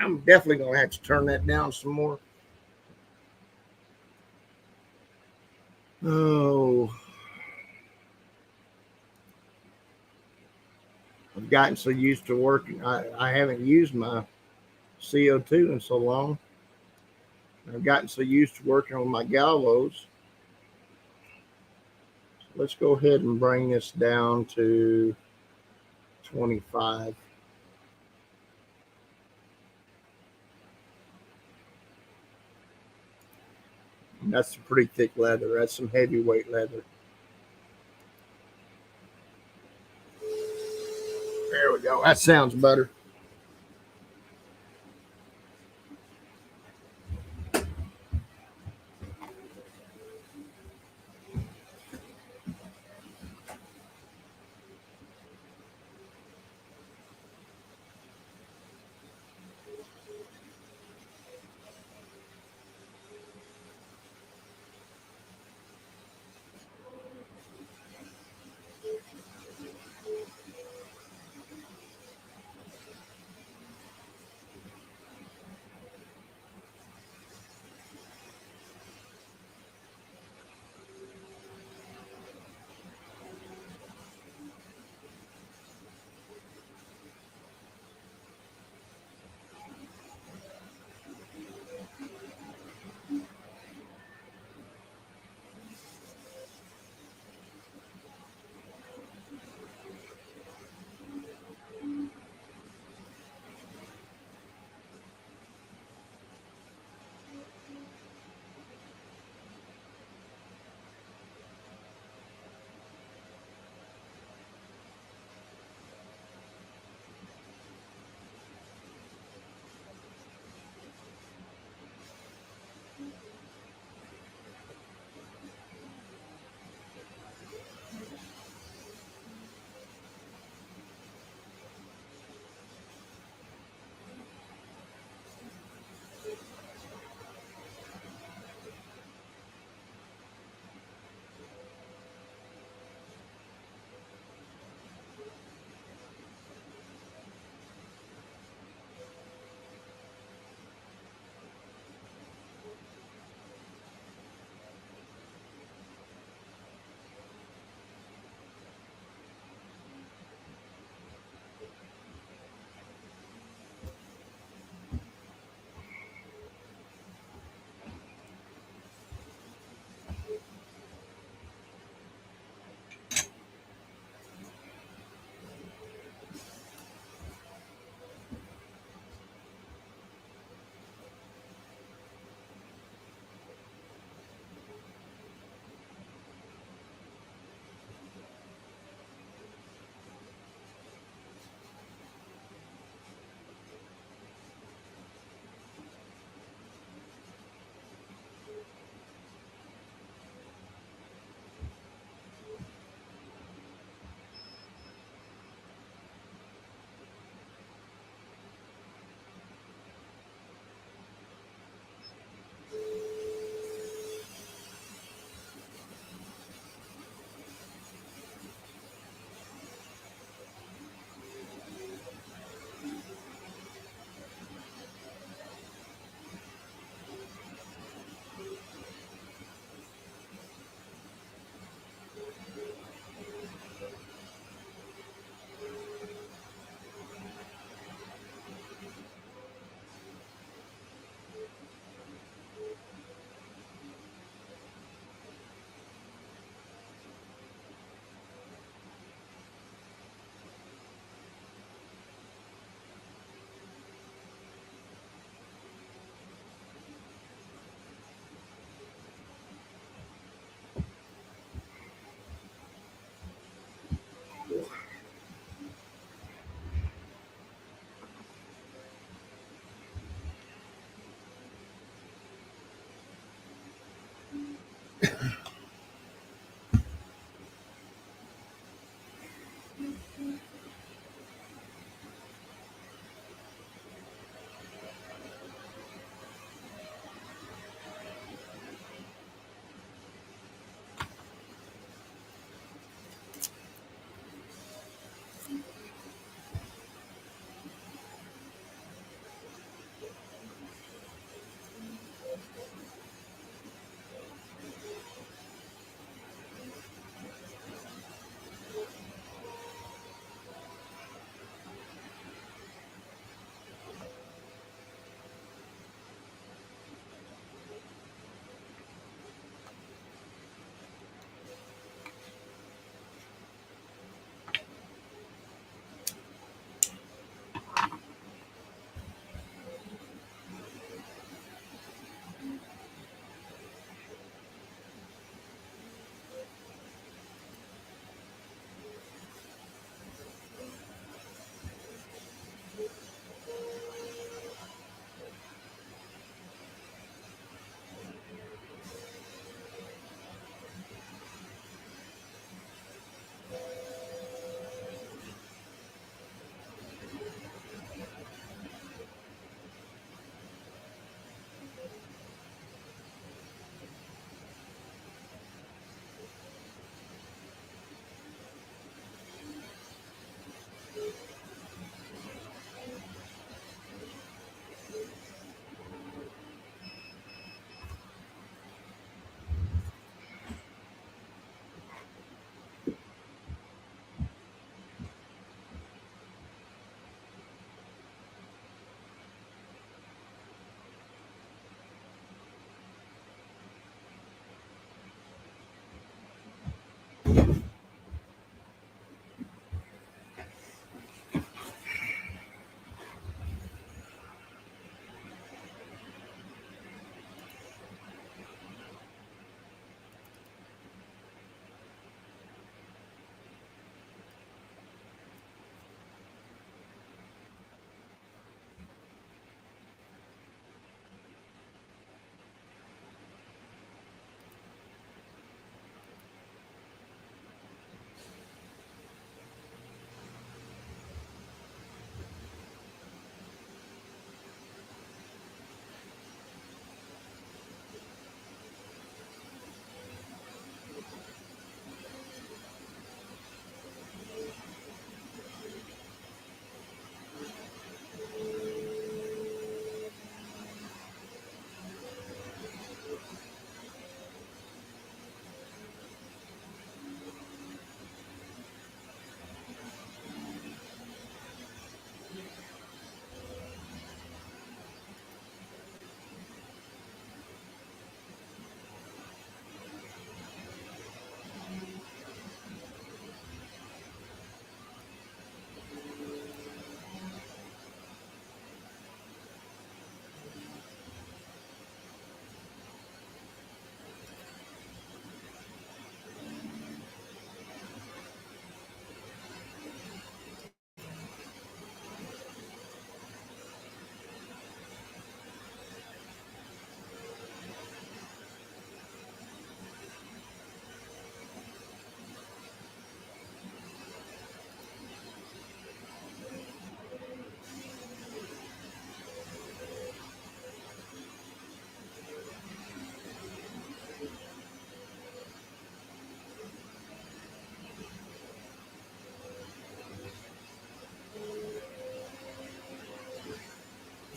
I'm definitely going to have to turn that down some more. Oh, I've gotten so used to working. I haven't used my CO2 in so long. I've gotten so used to working on my galvos. So let's go ahead and bring this down to 25. And that's some pretty thick leather. That's some heavyweight leather. There we go. That sounds better.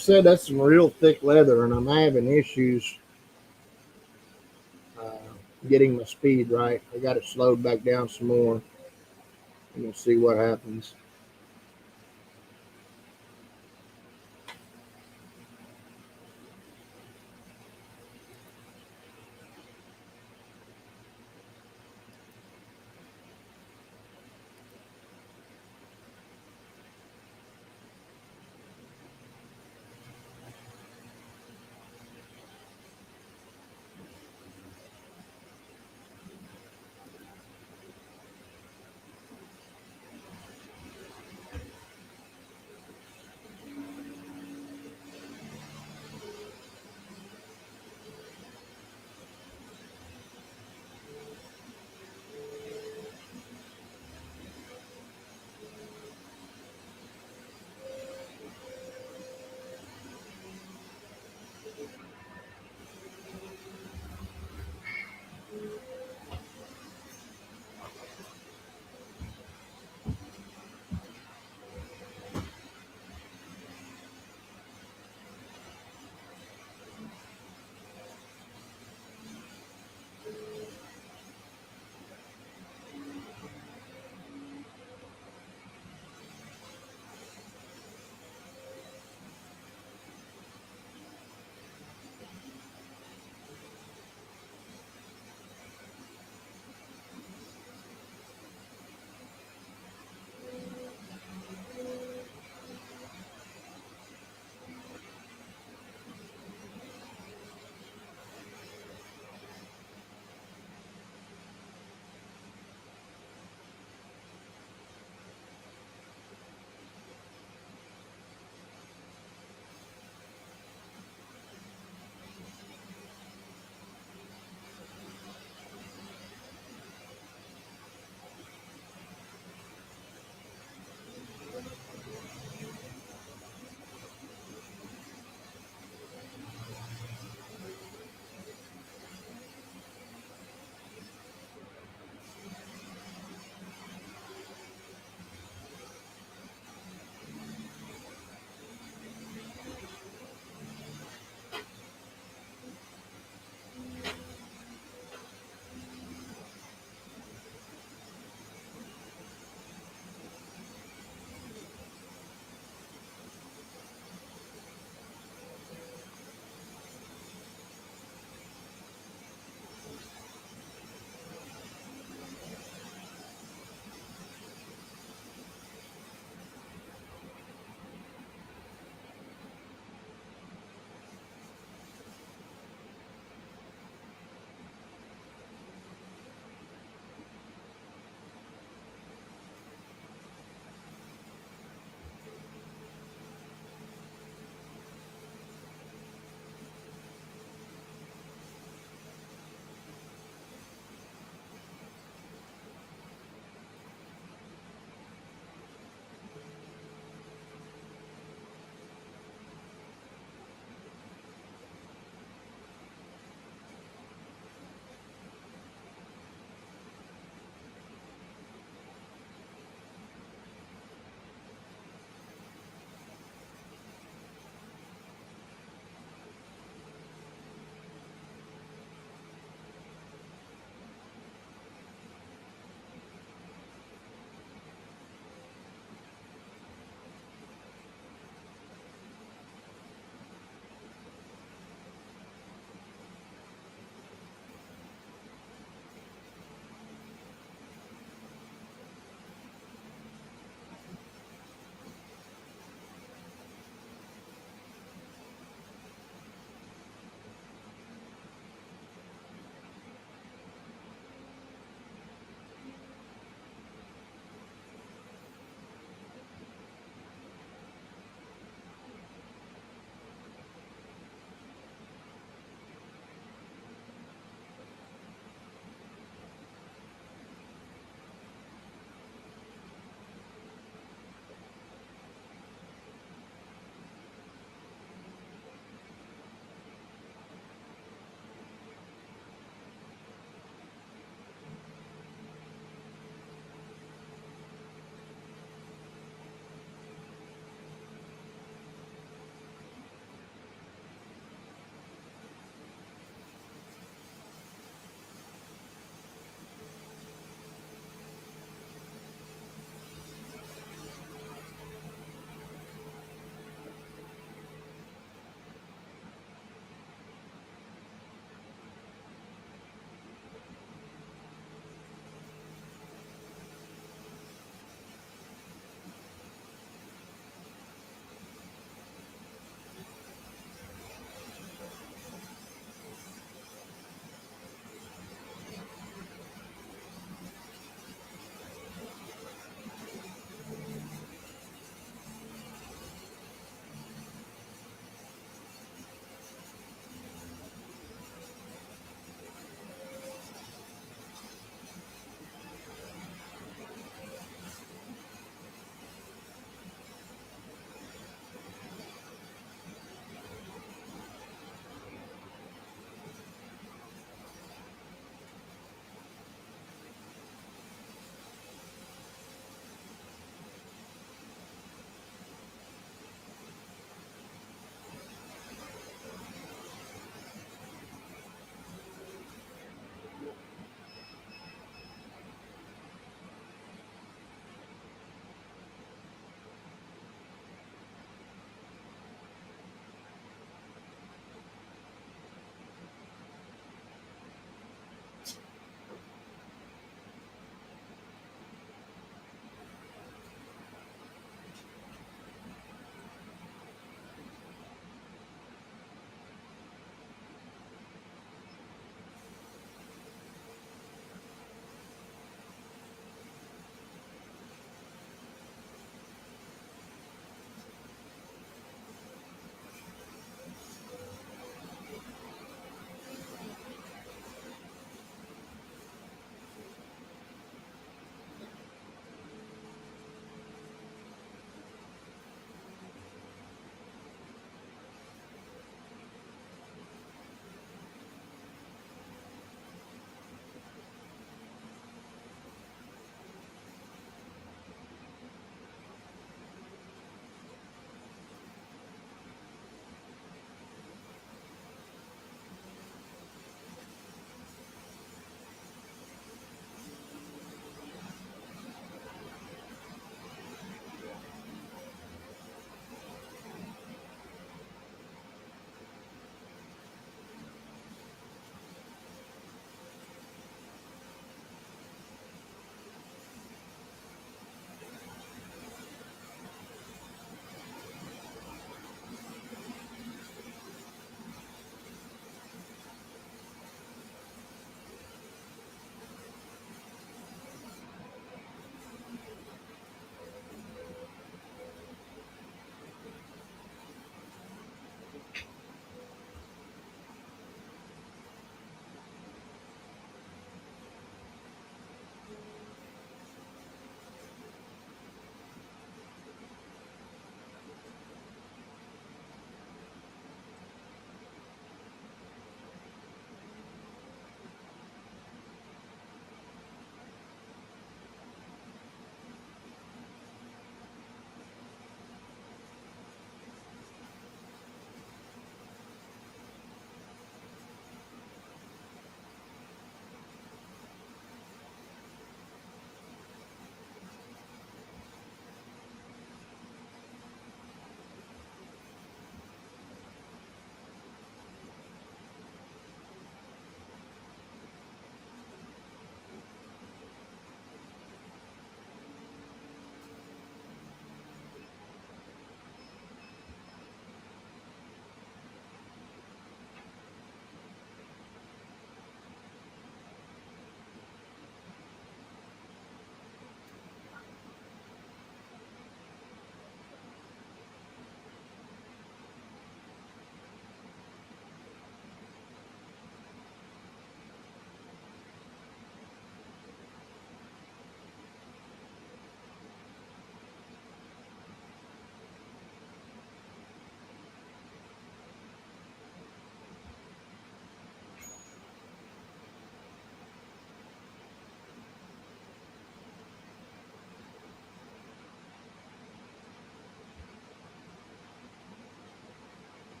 said, that's some real thick leather, and I'm having issues uh, getting my speed right. I got it slowed back down some more. And we'll see what happens.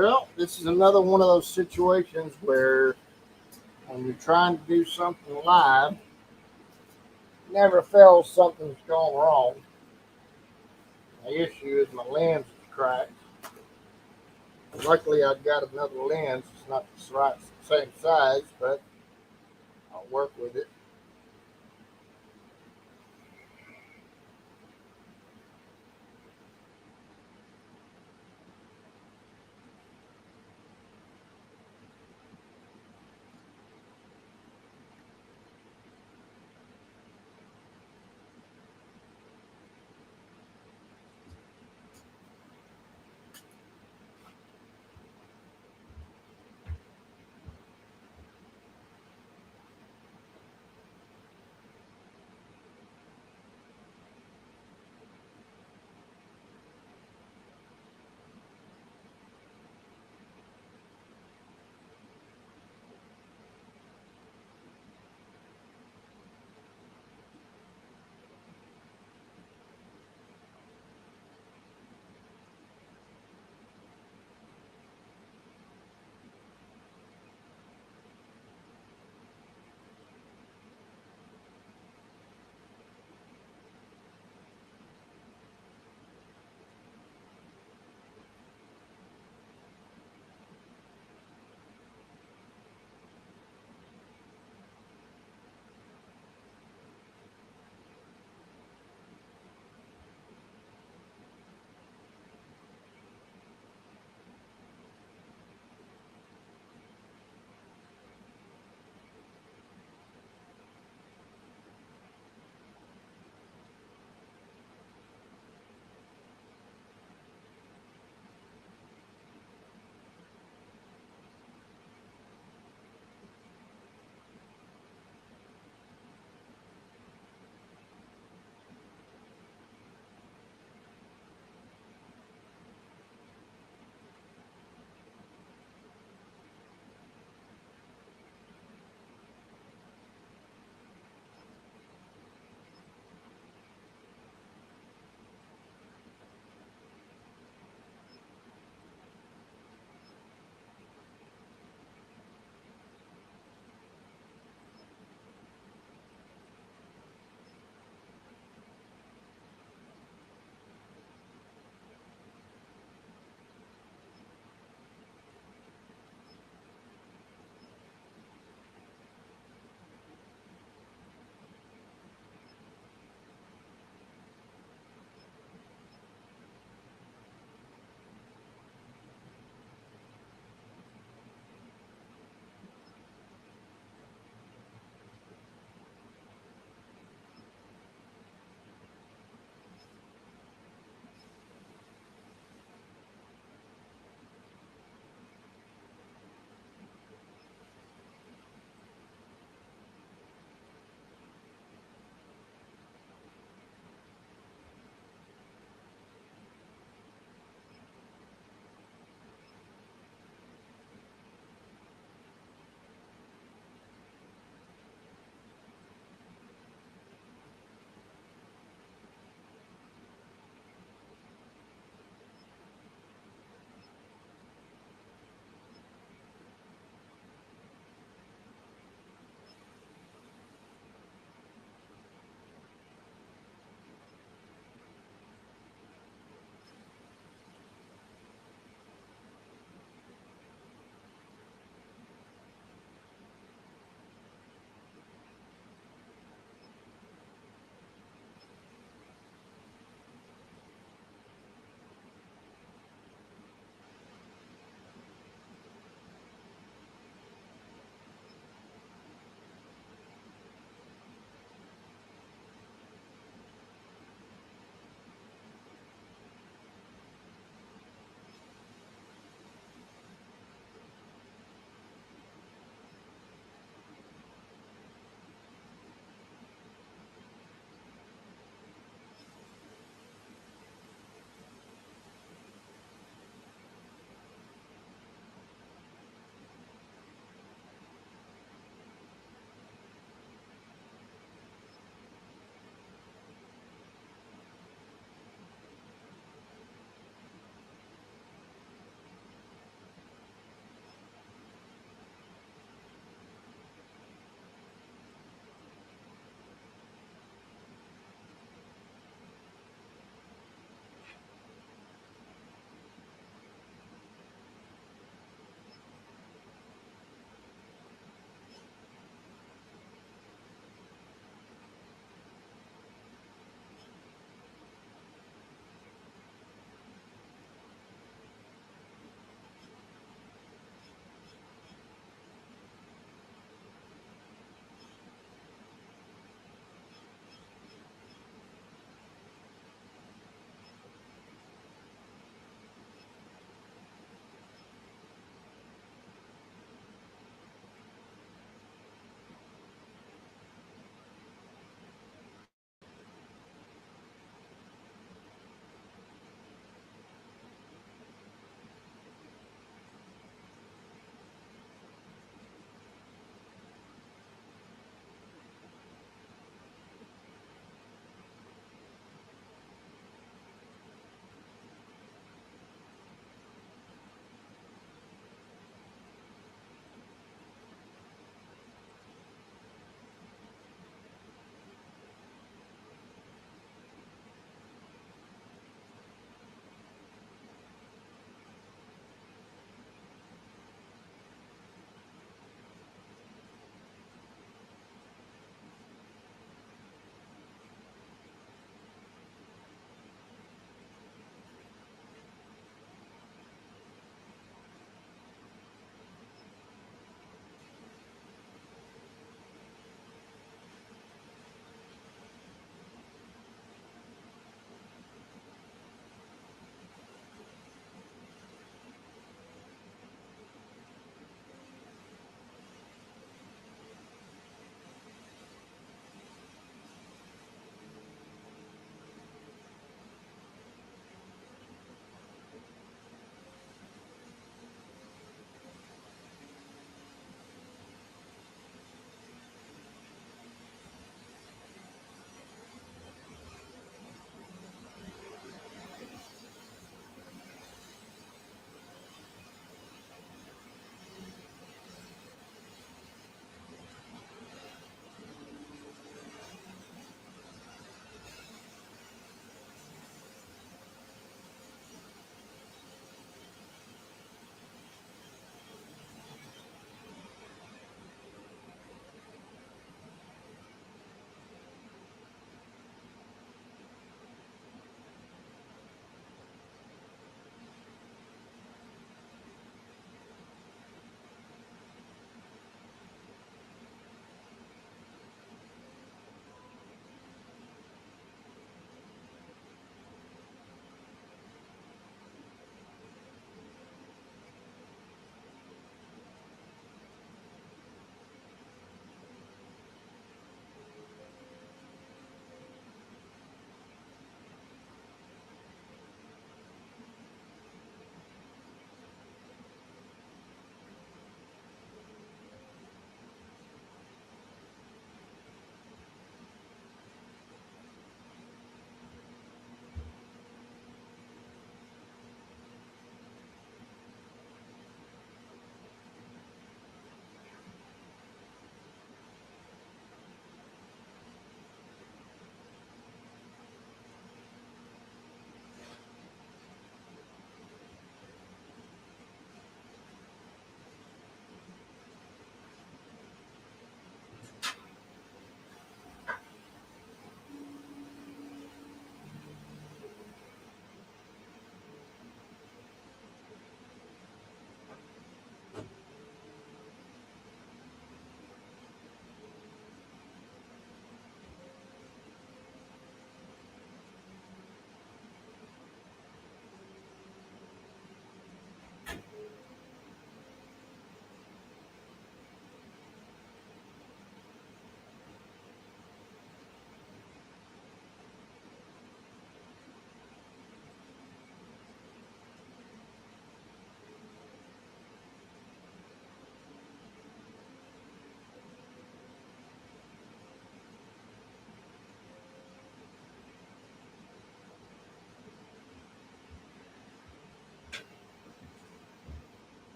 Well, this is another one of those situations where when you're trying to do something live, never fails something's gone wrong. The issue is my lens is cracked. Luckily, I've got another lens. It's not the right same size, but I'll work with it.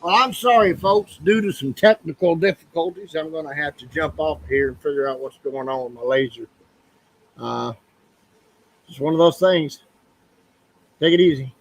Well, I'm sorry, folks. Due to some technical difficulties, I'm going to have to jump off here and figure out what's going on with my laser. Uh, just one of those things. Take it easy.